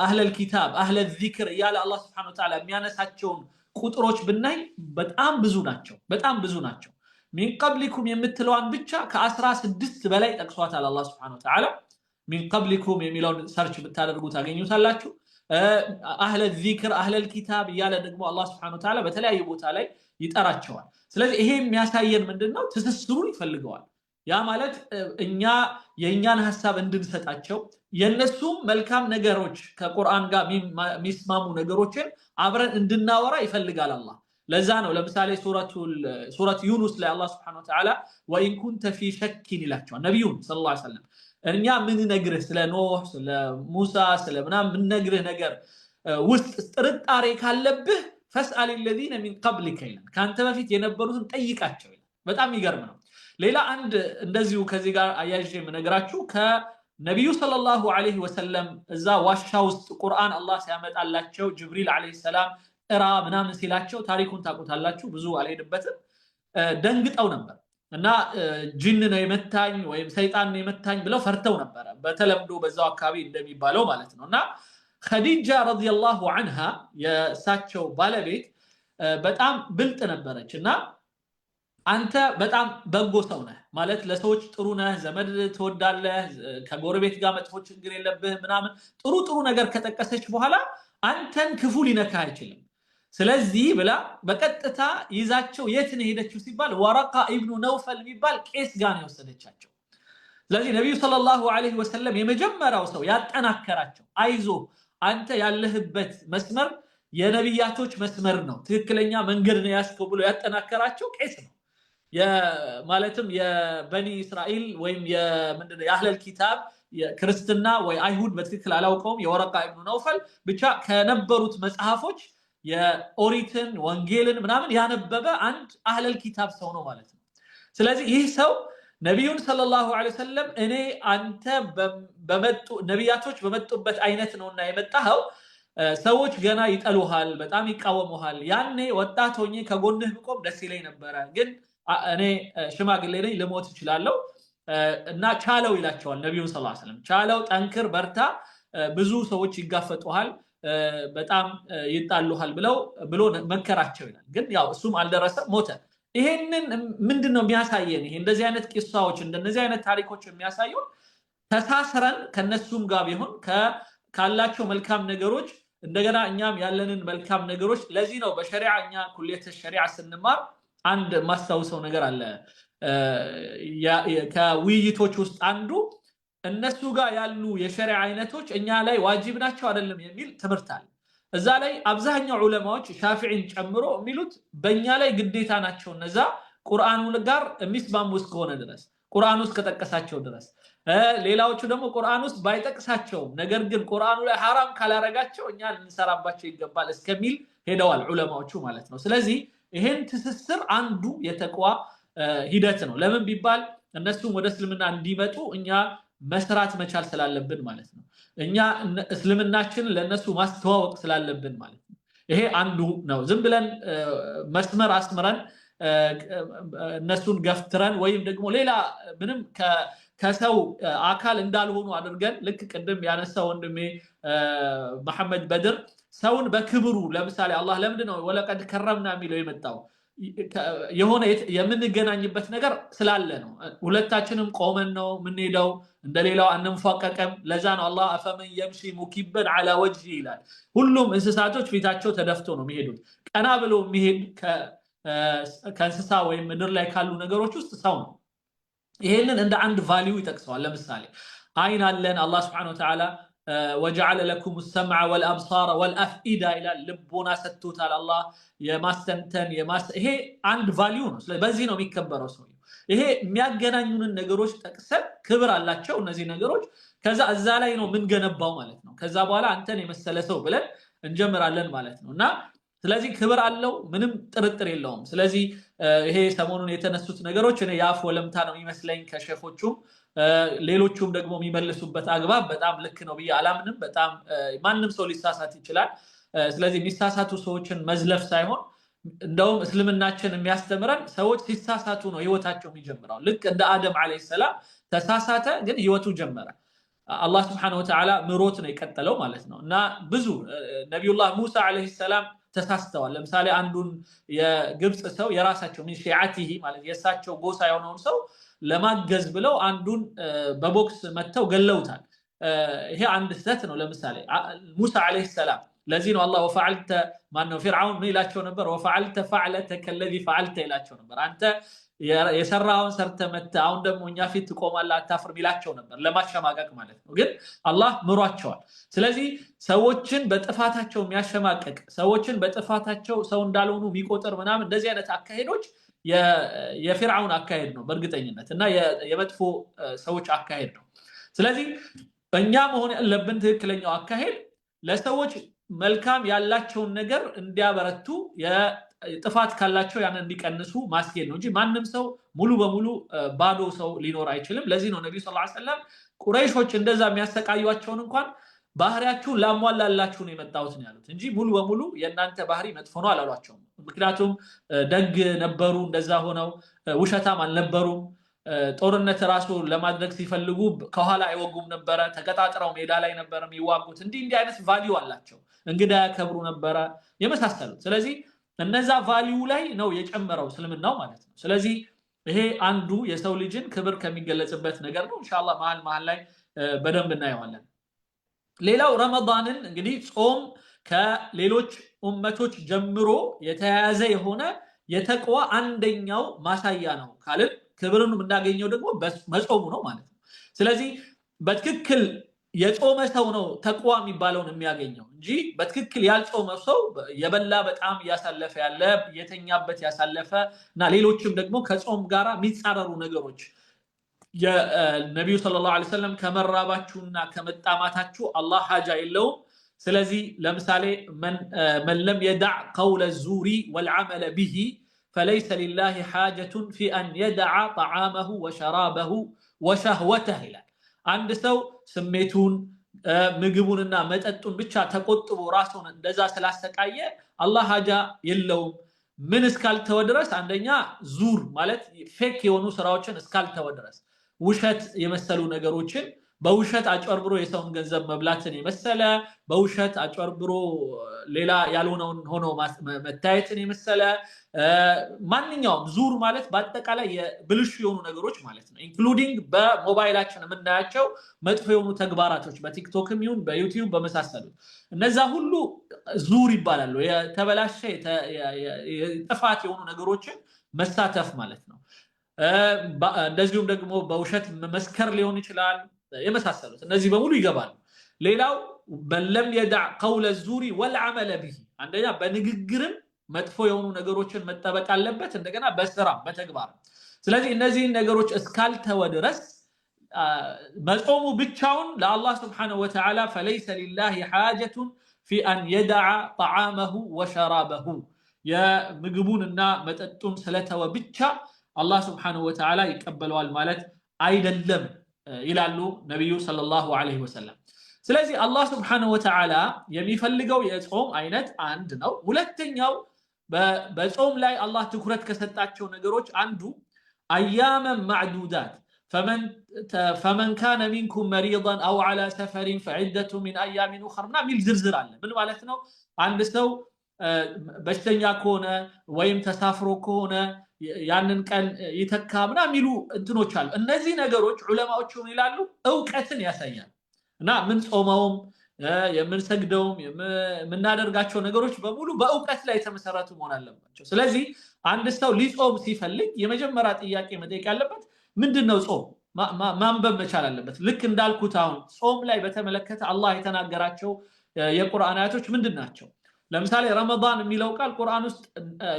አህለል ኪታብ አህለል ዚክር ያለ አላህ Subhanahu Wa Ta'ala የሚያነሳቸውን ቁጥሮች ብናይ በጣም ብዙ ናቸው ሚን ቀብሊኩም የምትለዋን ብቻ ከ16 በላይ ጠቅሷታል አላህ Subhanahu Wa Ta'ala ሚን ቀብሊኩም የሚለውን ሰርች ብታደርጉ ታገኙታላችሁ አህለል ዚክር አህለል ኪታብ ያለ ደግሞ አላህ Subhanahu Wa Ta'ala በተለያየ ቦታ ላይ ይጠራቸዋል ስለዚህ ይሄ የሚያሳየን ምንድነው ትስስሩን ይፈልገዋል ያ ማለት እኛ የኛን ሐሳብ እንድንሰጣቸው የነሱም መልካም ነገሮች ከቁርአን ጋር ሚስማሙ ነገሮችን አብረን እንድናወራ ይፈልጋል አላህ ለዛ ነው ለምሳሌ ሱረት ዩኑስ ላይ አላህ Subhanahu Wa Ta'ala ወኢን ኩንተ ፊ ሸኪን ይላቸዋል ነብዩን ሰለላሁ ዐለይሂ ወሰለም እኛ ምን ነግርህ ስለ ኖህ ስለ ሙሳ ስለ ምናምን ምን ነግርህ ነገር ውስጥ ጥርጣሬ ካለብህ ፈስአል الذين من قبلك ይላል ካንተ በፊት የነበሩትን ጠይቃቸው ይላል በጣም ይገርም ነው ሌላ አንድ እንደዚሁ ከዚህ ጋር አያይዤ የምነግራችሁ ከነብዩ ሰለላሁ ዐለይሂ ወሰለም እዛ ዋሻ ውስጥ ቁርአን አላህ ሲያመጣላቸው ጅብሪል ዐለይሂ ሰላም እራ ምናምን ሲላቸው ታሪኩን ታውቁታላችሁ ብዙ አልሄድበትም ደንግጠው ነበር እና ጂን ነው የመታኝ ወይም ሰይጣን ነው የመታኝ ብለው ፈርተው ነበር በተለምዶ በዛው አካባቢ እንደሚባለው ማለት ነውና ኸዲጃ ረዲየላሁ ዐንሃ የሳቸው ባለቤት በጣም ብልጥ ነበረችና አንተ በጣም በጎ ሰው ነህ ማለት ለሰዎች ጥሩ ነህ ዘመድ ትወዳለህ ከጎረቤት ጋር መጥፎ ችግር የለብህ ምናምን ጥሩ ነገር ከጠቀሰች በኋላ አንተን ክፉ ሊነካ አይችልም ስለዚህ ብላ በቀጥታ ይዛቸው የት ነው ሄደችው ሲባል ወረቃ ኢብኑ ነውፈል የሚባል ቄስ ጋር ነው ወሰደቻቸው ስለዚህ ነብዩ ሰለላሁ ዐለይሂ ወሰለም የመጀመሪያው ሰው ያጠናከራቸው አይዞ አንተ ያለህበት መስመር የነብያቶች መስመር ነው ትክክለኛ መንገድ ነው ያስከው ብሎ ያጠናከራቸው ቄስ ነው ማለትም የበኒ እስራኤል ወይም የምንድነው የአህለል ኪታብ የክርስትና ወይ አይሁድ በትክክል አላውቀውም የወረቃ ኢብኑ ነውፈል ብቻ ከነበሩት መጽሐፎች የኦሪትን ወንጌልን ምናምን ያነበበ አንድ አህለል ኪታብ ሰው ነው ማለት ነው ስለዚህ ይህ ሰው ነብዩን ሰለላሁ ዐለይሂ ወሰለም እኔ አንተ በመጡ ነብያቶች በመጡበት አይነት ነውና የመጣው ሰዎች ገና ይጠሉሃል በጣም ይቃወሙሃል ያኔ ወጣት ሆኜ ከጎንህ ብቆም ደስ ይለኝ ነበር ግን እኔ ሽማግሌ ነኝ ልሞት እችላለሁ እና ቻለው ይላቸዋል ነብዩ ሰለላሁ ዐለይሂ ወሰለም ቻለው ጠንክር በርታ ብዙ ሰዎች ይጋፈጡሃል በጣም ይጣሉሃል ብሎ መከራቸው ይላል ግን ያው እሱም አልደረሰም ሞተ ይሄንን ምንድነው የሚያሳየን ይሄ እንደዚህ አይነት ቂሳዎች እንደነዚህ አይነት ታሪኮች የሚያሳዩን ተሳስረን ከነሱም ጋር ቢሆን ካላቸው መልካም ነገሮች እንደገና እኛም ያለንን መልካም ነገሮች ለዚህ ነው በሸሪዓ እኛ ኩሊየት ሸሪዓ ስንማር አንድ ማስተዋወሰው ነገር አለ ከውይይቶች ውስጥ አንዱ እነሱ ጋር ያሉ የሸሪዓ አይነቶች እኛ ላይ ዋጅብ ናቸው አይደለም የሚል ትምህርት አለ እዛ ላይ አብዛኛው ዑለማዎች ሻፊዒን ጨምሮ የሚሉት በእኛ ላይ ግዴታ ናቸው እነዛ ቁርአኑ ጋር የሚስማሙ እስከሆነ ድረስ ቁርአኑ ውስጥ ከጠቀሳቸው ድረስ ሌላዎቹ ደግሞ ቁርአን ውስጥ ባይጠቅሳቸው ነገር ግን ቁርአኑ ላይ حرام ካላረጋቸው እኛ ልንሰራባቸው ይገባል እስከሚል ሄደዋል ዑለማዎቹ ማለት ነው ስለዚህ ይሄን ትስስር አንዱ የተቅዋ ሂደት ነው። ለምን ቢባል እነሱም ወደ እስልምና እንዲመጡ እኛ መስራት መቻል ስላለብን ማለት ነው። እኛ እስልምናችንን ለነሱ ማስተዋወቅ ስላለብን ማለት ነው። ይሄ አንዱ ነው። ዝም ብለን መስመር አስመረን እነሱን ገፍትረን ወይም ደግሞ ሌላ ምንም ከሰው አካል እንዳልሆኑ አድርገን ልክ ቅድም ያነሳው ወንድሜ መሐመድ በድር ሰውን በክብሩ ለምሳሌ አላህ ለምንድነው ወለቀድ ከረምና የሚለው የመጣው የሆነ የምንገናኝበት ነገር ስላለ ነው። ሁለታችንም ቆመን ነው የምንሄደው፣ እንደሌላው አንንፏቀቅም። ለዛ ነው አላህ አፈመን የምሺ ሙኪበን ዐላ ወጅሂ ይላል። ሁሉም እንስሳቶች ፊታቸው ተደፍቶ ነው የሚሄዱት። ቀና ብሎ የሚሄድ ከእንስሳ ወይም ምድር ላይ ካሉ ነገሮች ውስጥ ሰው ነው። ይሄንን እንደ አንድ ቫልዩ ይጠቅሰዋል። ለምሳሌ አይን አለን። አላህ Subhanahu Wa Ta'ala وجعل لكم السمع والابصار والافئده الى ልቦና ሰጥቶታል አላህ የማስተንተን ይሄ አንድ ቫልዩ ነው። ስለዚህ በዚህ ነው የሚከበረው ሰው። ይሄ የሚያገናኙንን ነገሮች ጠቅሰን ክብር አላቸው እነዚህ ነገሮች። ከዛ እዛ ላይ ነው ምን ገነባው ማለት ነው። ከዛ በኋላ አንተን የመሰለ ሰው ብለን እንጀምራለን ማለት ነውና ስለዚህ ክብር አለው፣ ምንም ጥርጥር የለውም። ስለዚህ ይሄ ሰሞኑን የተነሱት ነገሮች እኔ ያፍ ወለምታ ነው የሚመስለኝ ከሸፎቹም ሌሎቹም ደግሞ የሚመልሱበት አግባብ በጣም ልክ ነው ብዬ አላምንም። በጣም ማንም ሰው ሊሳሳት ይችላል። ስለዚህ የሚሳሳቱ ሰዎችን መዝለፍ ሳይሆን እንደውም እስልምናችን የሚያስተምረን ሰዎች ሲሳሳቱ ነው ህይወታቸው የሚጀምረው። ልክ እንደ አደም አለይሂ ሰላም ተሳሳተ፣ ግን ህይወቱ ጀመረ። አላህ Subhanahu Wa Ta'ala ምሮት ነው የቀጠለው ማለት ነው። እና ብዙ ነብዩላህ ሙሳ አለይሂ ሰላም ተሳስተዋል። ለምሳሌ አንዱን የግብጽ ሰው የራሳቸው ምን ሺዓቲሂ ማለት የሳቸው ጎሳ የሆነውን ሰው ለማገዝ ብለው አንዱን በቦክስ መተው ገለውታል። ይሄ አንድ ስህተት ነው። ለምሳሌ ሙሳ አለይሂ ሰላም ለዚህ ነው አላህ ወፈዓልተ ማነው ፊርዓውን ምን ይላቸው ነበር? ወፈዓልተ ፈዕለተከ الذي ፈዓልተ ይላቸው ነበር። አንተ የሰራውን ሰርተ መተ አሁን ደግሞ እኛ ፊት ትቆማለህ አታፍርም ይላቸው ነበር፣ ለማሸማቀቅ ማለት ነው። ግን አላህ ምሯቸዋል። ስለዚህ ሰዎችን በጥፋታቸው የሚያሸማቀቅ ሰዎችን በጥፋታቸው ሰው እንዳልሆኑ የሚቆጥር ምናምን እንደዚህ አይነት አካሄዶች የፊርዓውን አካሄድ ነው በእርግጠኝነት እና የመጥፎ ሰዎች አካሄድ ነው። ስለዚህ እኛ መሆን ያለብን ትክክለኛው አካሄድ ለሰዎች መልካም ያላቸውን ነገር እንዲያበረቱ ጥፋት ካላቸው ያንን እንዲቀንሱ ማስኬድ ነው እንጂ ማንም ሰው ሙሉ በሙሉ ባዶ ሰው ሊኖር አይችልም። ለዚህ ነው ነብዩ ሰለላሁ ዐለይሂ ወሰለም ቁረይሾች እንደዛ የሚያሰቃዩአቸውን እንኳን ባህሪያችሁን ላሟላላችሁ ነው የመጣሁት ነው ያሉት እንጂ ሙሉ በሙሉ የእናንተ ባህሪ መጥፎ ነው አላሏቸውም። ምክንያቱም ደግ ነበሩ፣ እንደዛ ሆነው ውሸታም አልነበሩም። ጦርነት ራሱ ለማድረግ ሲፈልጉ ከኋላ አይወጉም ነበረ፣ ተቀጣጥረው ሜዳ ላይ ነበር የሚዋጉት። እንዲህ አይነት ቫልዩ አላቸው። እንግዳ ያከብሩ ነበረ የመሳሰሉት። ስለዚህ እነዛ ቫልዩ ላይ ነው የጨመረው እስልምናው ማለት ነው። ስለዚህ ይሄ አንዱ የሰው ልጅን ክብር ከሚገለጽበት ነገር ነው። ኢንሻአላህ መሀል ላይ በደንብ እናየዋለን። ሌላው ረመዳንን እንግዲህ ጾም ከሌሎች ኡመቶች ጀምሮ የተያያዘ የሆነ የተቅዋ አንደኛው ማሳያ ነው ካልን ክብርን የምናገኘው ደግሞ መጾሙ ነው ማለት ነው። ስለዚህ በትክክል የጾመ ሰው ነው ተቅዋ የሚባለውን የሚያገኘው እንጂ በትክክል ያልጾመ ሰው የበላ በጣም ያሳለፈ ያለ የተኛበት ያሳለፈ እና ሌሎችም ደግሞ ከጾም ጋራ የሚጻረሩ ነገሮች የነብዩ ሰለላሁ ዐለይሂ ወሰለም ከመራባችሁና ከመጣማታችሁ አላህ ሐጃ የለውም። ስለዚህ ለምሳሌ من لم يدع قول الزور والعمل به فليس لله حاجة في أن يدع طعامه وشرابه وشهوته ይላል። አንድ ሰው ስሜቱን ምግቡንና መጠጡን ብቻ ተቆጥቦ ራሱን እንደዛ ስላሰቃየ አላህ ሐጃ የለውም። ምን እስካልተወ ድረስ አንደኛ ዙር ማለት ፌክ የሆኑ ስራዎችን እስካልተወ ድረስ ውሸት የመሰሉ ነገሮችን በውሸት አጭበርብሮ የሰውን ገንዘብ መብላትን የመሰለ በውሸት አጭበርብሮ ሌላ ያልሆነውን ሆኖ መታየትን የመሰለ ማንኛውም ዙር ማለት በአጠቃላይ የብልሹ የሆኑ ነገሮች ማለት ነው። ኢንክሉዲንግ በሞባይላችን የምናያቸው መጥፎ የሆኑ ተግባራቶች በቲክቶክም ይሁን በዩቲዩብ በመሳሰሉት እነዛ ሁሉ ዙር ይባላሉ። የተበላሸ ጥፋት የሆኑ ነገሮችን መሳተፍ ማለት ነው። እንደዚሁም ደግሞ በውሸት መስከር ሊሆን ይችላል የመሳሰሉት እነዚህ በሙሉ ይገባሉ። ሌላው በለም የዳዕ ቀውለ ዙሪ ወልዓመለ ቢሂ አንደኛ በንግግርም መጥፎ የሆኑ ነገሮችን መጠበቅ አለበት፣ እንደገና በስራ በተግባር። ስለዚህ እነዚህን ነገሮች እስካልተወ ድረስ መጾሙ ብቻውን ለአላህ Subhanahu Wa Ta'ala فليس لله حاجة في أن يدع طعامه وشرابه የምግቡንና መጠጡን ስለተወ ብቻ አላህ Subhanahu Wa Ta'ala ይቀበለዋል ማለት አይደለም ይላሉ ነብዩ ሰለላሁ ዐለይሂ ወሰለም። ስለዚህ አላህ Subhanahu Wa Ta'ala የሚፈልገው የጾም አይነት አንድ ነው። ሁለተኛው በጾም ላይ አላህ ትኩረት ከሰጣቸው ነገሮች አንዱ አያመን ማዕዱዳት فمن كان منكم مريضا او على سفر فعدة من ايام اخرى ሚል ዝርዝር አለ። ምን ማለት ነው? አንድ ሰው በሽተኛ ከሆነ ወይም ተሳፍሮ ከሆነ ያንን ቀን ይተካምና ሚሉ እንትኖች አሉ። እነዚህ ነገሮች ዑለማዎቹ ይላሉ ዕውቀትን ያሳያል እና ምን ጾመውም የምንሰግደውም የምናደርጋቸው ነገሮች በሙሉ በዕውቀት ላይ የተመሰረቱ መሆን አለባቸው። ስለዚህ አንድ ሰው ሊጾም ሲፈልግ የመጀመሪያ ጥያቄ መጠየቅ ያለበት ምንድነው ጾም? ማንበብ መቻል አለበት። ልክ እንዳልኩት አሁን ጾም ላይ በተመለከተ አላህ የተናገራቸው የቁርአን አያቶች ምንድናቸው? ለምሳሌ ረመዳን የሚለው ቃል ቁርአን ውስጥ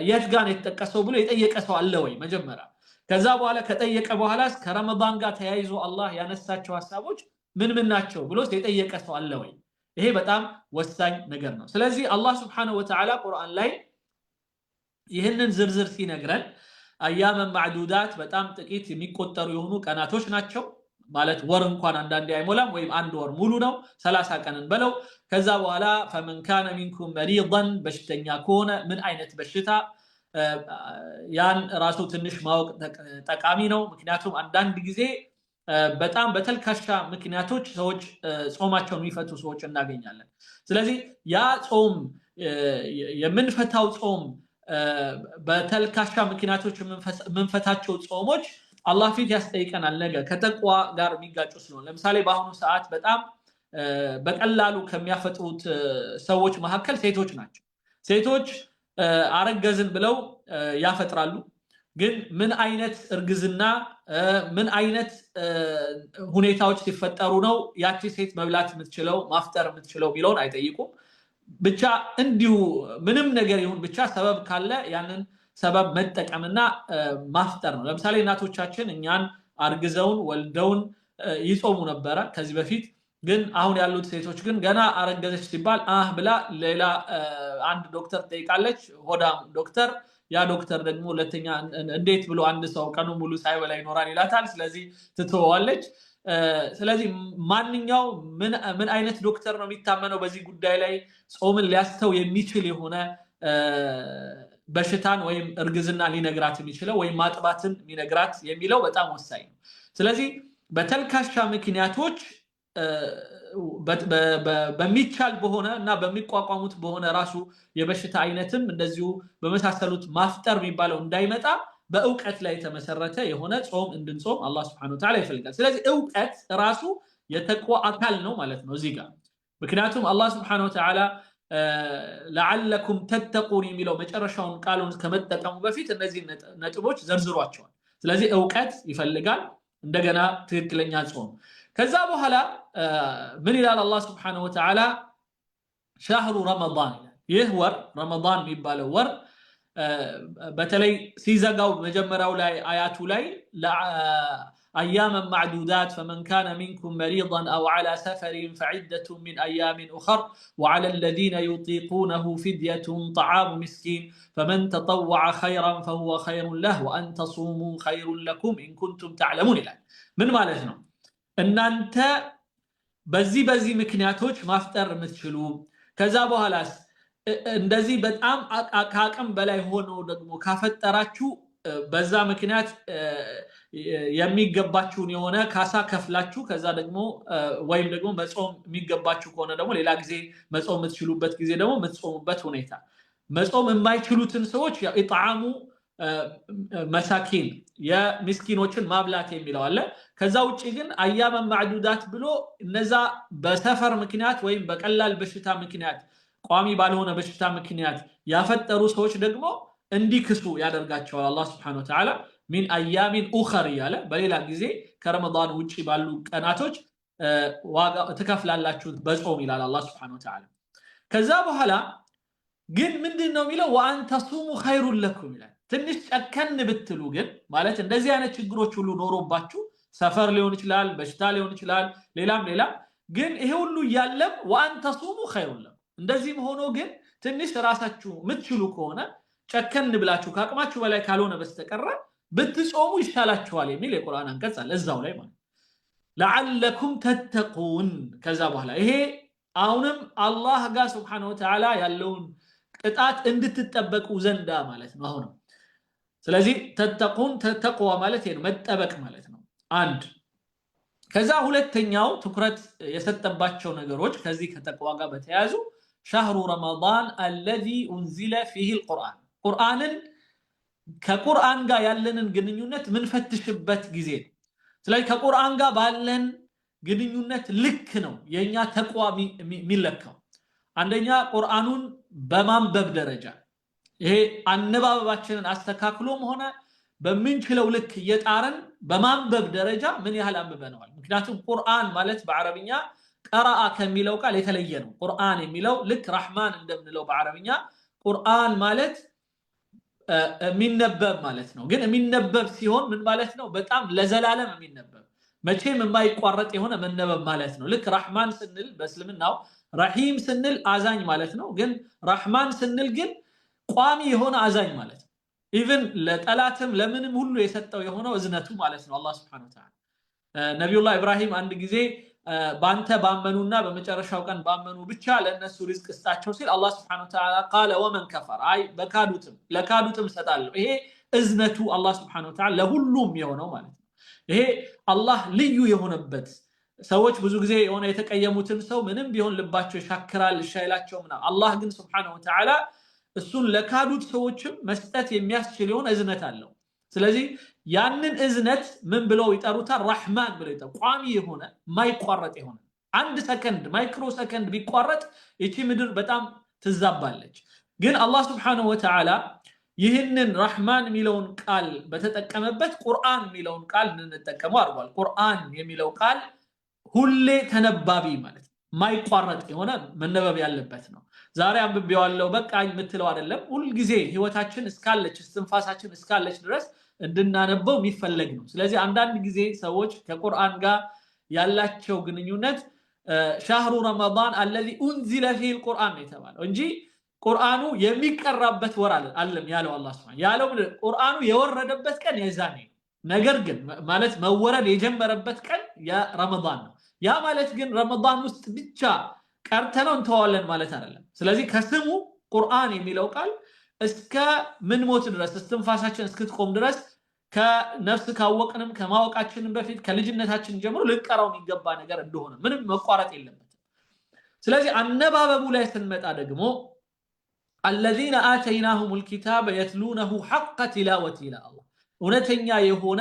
የት ጋር ነው የተጠቀሰው ብሎ የጠየቀ ሰው አለ ወይ? መጀመሪያ ከዛ በኋላ ከጠየቀ በኋላ ከረመዳን ጋር ተያይዞ አላህ ያነሳቸው ሐሳቦች ምን ናቸው ብሎ የጠየቀ ሰው አለ ወይ? ይሄ በጣም ወሳኝ ነገር ነው። ስለዚህ አላህ Subhanahu Wa Ta'ala ቁርአን ላይ ይህንን ዝርዝር ሲነግረን አያመን ማዕዱዳት በጣም ጥቂት የሚቆጠሩ የሆኑ ቀናቶች ናቸው ማለት ወር እንኳን አንዳንዴ አይሞላም ወይም አንድ ወር ሙሉ ነው 30 ቀንን በለው። ከዛ በኋላ فمن كان منكم مريضا በሽተኛ ከሆነ ምን አይነት በሽታ ያን ራሱ ትንሽ ማወቅ ጠቃሚ ነው። ምክንያቱም አንዳንድ ጊዜ በጣም በተልካሻ ምክንያቶች ሰዎች ጾማቸውን የሚፈቱ ሰዎች እናገኛለን። ስለዚህ ያ ጾም የምንፈታው ጾም በተልካሻ ምክንያቶች የምንፈታቸው ጾሞች አላህ ፊት ያስጠይቀናል ነገ ከተቋ ጋር የሚጋጩ ስለሆነ። ለምሳሌ በአሁኑ ሰዓት በጣም በቀላሉ ከሚያፈጥሩት ሰዎች መካከል ሴቶች ናቸው። ሴቶች አረገዝን ብለው ያፈጥራሉ። ግን ምን አይነት እርግዝና ምን አይነት ሁኔታዎች ሲፈጠሩ ነው ያቺ ሴት መብላት የምትችለው ማፍጠር የምትችለው ቢለውን አይጠይቁም። ብቻ እንዲሁ ምንም ነገር ይሁን ብቻ ሰበብ ካለ ያንን ሰበብ መጠቀምና ማፍጠር ነው። ለምሳሌ እናቶቻችን እኛን አርግዘውን ወልደውን ይጾሙ ነበረ ከዚህ በፊት። ግን አሁን ያሉት ሴቶች ግን ገና አረገዘች ሲባል ብላ ሌላ አንድ ዶክተር ጠይቃለች፣ ሆዳም ዶክተር። ያ ዶክተር ደግሞ ሁለተኛ እንዴት ብሎ አንድ ሰው ቀኑ ሙሉ ሳይበላ ይኖራል ይላታል። ስለዚህ ትተዋለች። ስለዚህ ማንኛው ምን አይነት ዶክተር ነው የሚታመነው በዚህ ጉዳይ ላይ ጾምን ሊያስተው የሚችል የሆነ በሽታን ወይም እርግዝና ሊነግራት የሚችለው ወይም ማጥባትን የሚነግራት የሚለው በጣም ወሳኝ ነው። ስለዚህ በተልካሻ ምክንያቶች በሚቻል በሆነ እና በሚቋቋሙት በሆነ ራሱ የበሽታ አይነትም እንደዚሁ በመሳሰሉት ማፍጠር የሚባለው እንዳይመጣ በእውቀት ላይ የተመሰረተ የሆነ ጾም እንድንጾም አላህ Subhanahu Wa Ta'ala ይፈልጋል። ስለዚህ እውቀት ራሱ የተቅዋ አካል ነው ማለት ነው እዚህ ጋር። ምክንያቱም አላህ Subhanahu Wa Ta'ala ለዓለኩም ተተቁን የሚለው መጨረሻውን ቃሉን ከመጠቀሙ በፊት እነዚህ ነጥቦች ዘርዝሯቸዋል። ስለዚህ እውቀት ይፈልጋል እንደገና ትክክለኛ ጾም። ከዛ በኋላ ምን ይላል አላህ Subhanahu Wa Ta'ala? ሻህሩ ረመዳን። ይህ ወር ረመዳን የሚባለው ወር በተለይ ሲዘጋው መጀመሪያው ላይ አያቱ ላይ أياما معدودات فمن كان منكم مريضا أو على سفر فعدة من أيام أخر وعلى الذين يطيقونه فدية طعام مسكين فمن تطوع خيرا فهو خير له وأن تصوموا خير لكم إن كنتم تعلمون. من مالتنا أن أنت بزي مكنياتوش ما افتر مثلو كذا بهالاس እንደዚህ በጣም አቃቀም በላይ ሆኖ ደግሞ ካፈጠራችሁ በዛ ምክንያት የሚገባችሁን የሆነ ካሳ ከፍላችሁ ከዛ ደግሞ ወይም ደግሞ መጾም የሚገባችሁ ከሆነ ደግሞ ሌላ ጊዜ መጾም የምትችሉበት ጊዜ ደግሞ የምትጾሙበት ሁኔታ። መጾም የማይችሉትን ሰዎች ኢጥዓሙ መሳኪን የምስኪኖችን ማብላት የሚለው አለ። ከዛ ውጪ ግን አያመን ማዕዱዳት ብሎ እነዛ በሰፈር ምክንያት ወይም በቀላል በሽታ ምክንያት ቋሚ ባልሆነ በሽታ ምክንያት ያፈጠሩ ሰዎች ደግሞ እንዲክሱ ያደርጋቸዋል አላህ Subhanahu Wa Ta'ala ሚን አያሚን ኡኸር ያለ በሌላ ጊዜ ከረመዳን ውጪ ባሉ ቀናቶች ዋጋ ተከፍላላችሁ በጾም ይላል አላህ Subhanahu Wa Ta'ala። ከዛ በኋላ ግን ምንድነው የሚለው ወአን ተሱሙ ኸይሩን ለኩም ይላል። ትንሽ ጨከን ብትሉ ግን ማለት እንደዚህ አይነት ችግሮች ሁሉ ኖሮባችሁ ሰፈር ሊሆን ይችላል በሽታ ሊሆን ይችላል ሌላም ግን ይሄ ሁሉ ያለም ወአን ተሱሙ ኸይሩን ለኩም እንደዚህም ሆኖ ግን ትንሽ ራሳችሁ ምትችሉ ከሆነ ጨከን ብላችሁ ካቅማችሁ በላይ ካልሆነ በስተቀር ብትጾሙ ይሻላችኋል የሚል የቁርአን አንቀጽ አለ እዛው ላይ ማለት ለዓለኩም ተተቁን ከዛ በኋላ ይሄ አሁንም አላህ ጋር Subhanahu Wa Ta'ala ያለውን ቅጣት እንድትጠበቁ ዘንዳ ማለት ነው አሁንም ስለዚህ ተተቁን ተተቅዋ ማለት ነው መጠበቅ ማለት ነው አንድ ከዛ ሁለተኛው ትኩረት የሰጠባቸው ነገሮች ከዚህ ከተቅዋ ጋር በተያያዙ شهر رمضان الذي انزل فيه القرآن ቁርአንን ከቁርአን ጋር ያለንን ግንኙነት ምን ፈትሽበት ጊዜ ስለዚህ ከቁርአን ጋር ባለን ግንኙነት ልክ ነው የኛ ተቅዋ የሚለካው አንደኛ ቁርአኑን በማንበብ ደረጃ ይሄ አነባበባችንን አስተካክሎም ሆነ በምንችለው ልክ እየጣረን በማንበብ ደረጃ ምን ያህል አንብበናል ምክንያቱም ቁርአን ማለት በአረብኛ ቀራአ ከሚለው ቃል የተለየ ነው ቁርአን የሚለው ልክ ረህማን እንደምንለው በአረብኛ ቁርአን ማለት የሚነበብ ማለት ነው ግን የሚነበብ ሲሆን ምን ማለት ነው በጣም ለዘላለም የሚነበብ መቼም የማይቋረጥ የሆነ መነበብ ማለት ነው ልክ ረህማን ስንል በእስልምናው ረሂም ስንል አዛኝ ማለት ነው ግን ረህማን ስንል ግን ቋሚ የሆነ አዛኝ ማለት ነው ኢቭን ለጠላትም ለምንም ሁሉ የሰጠው የሆነው እዝነቱ ማለት ነው አላህ Subhanahu Wa Ta'ala ነብዩላህ ኢብራሂም አንድ ጊዜ ባንተ ባመኑና በመጨረሻው ቀን ባመኑ ብቻ ለነሱ ሪዝቅ ስጣቸው ሲል አላህ Subhanahu Wa Ta'ala قال ومن كفر አይ በካዱትም ለካዱትም ሰጣለሁ ይሄ እዝነቱ አላህ Subhanahu Wa Ta'ala ለሁሉም የሆነው ማለት ነው ይሄ አላህ ልዩ የሆነበት ሰዎች ብዙ ጊዜ የሆነ የተቀየሙትን ሰው ምንም ቢሆን ልባቸው ይሻክራል ሻይላቸውና አላህ ግን Subhanahu Wa Ta'ala እሱን ለካዱት ሰዎችም መስጠት የሚያስችል የሆነ እዝነት አለው ስለዚህ ያንን እዝነት ምን ብለው ይጠሩታል ረህማን ብለው ይጠሩ ቋሚ የሆነ ማይቋረጥ የሆነ አንድ ሰከንድ ማይክሮ ሰከንድ ቢቋረጥ እቺ ምድር በጣም ትዛባለች ግን አላህ Subhanahu Wa Ta'ala ይህንን ረህማን የሚለውን ቃል በተጠቀመበት ቁርአን የሚለውን ቃል እንጠቀመው አርጓል ቁርአን የሚለው ቃል ሁሌ ተነባቢ ማለት ማይቋረጥ የሆነ መነበብ ያለበት ነው ዛሬ አንብቤዋለሁ በቃኝ ምትለው አይደለም ሁሉ ጊዜ ህይወታችን እስካለች እስትንፋሳችን እስካለች ድረስ እንድናነበው የሚፈልግ ነው ስለዚህ አንዳንድ ጊዜ ሰዎች ከቁርአን ጋር ያላቸው ግንኙነት شهر رمضان الذي انزل فيه القرآن የተባለው እንጂ ቁርአኑ የሚቀራበት ወር አይደለም ያለው አላህ Subhanahu ያለው ቁርአኑ የወረደበት ቀን የዛኔ ነገር ግን ማለት መወረድ የጀመረበት ቀን የረመዳን ነው ያ ማለት ግን ረመዳን ውስጥ ብቻ ቀርተነው እንተዋለን ማለት አይደለም ስለዚህ ከስሙ ቁርአን የሚለው ቃል እስከ ምን ሞት ድረስ እስትንፋሳችን እስክትቆም ድረስ ከነፍስ ካወቅንም ከማወቃችንም በፊት ከልጅነታችን ጀምሮ ልንቀራው የሚገባ ነገር እንደሆነ ምንም መቋረጥ የለበትም ስለዚህ አነባበቡ ላይ ስንመጣ ደግሞ الذين آتيناهم الكتاب يتلونه حق تلاوته إلى الله እውነተኛ የሆነ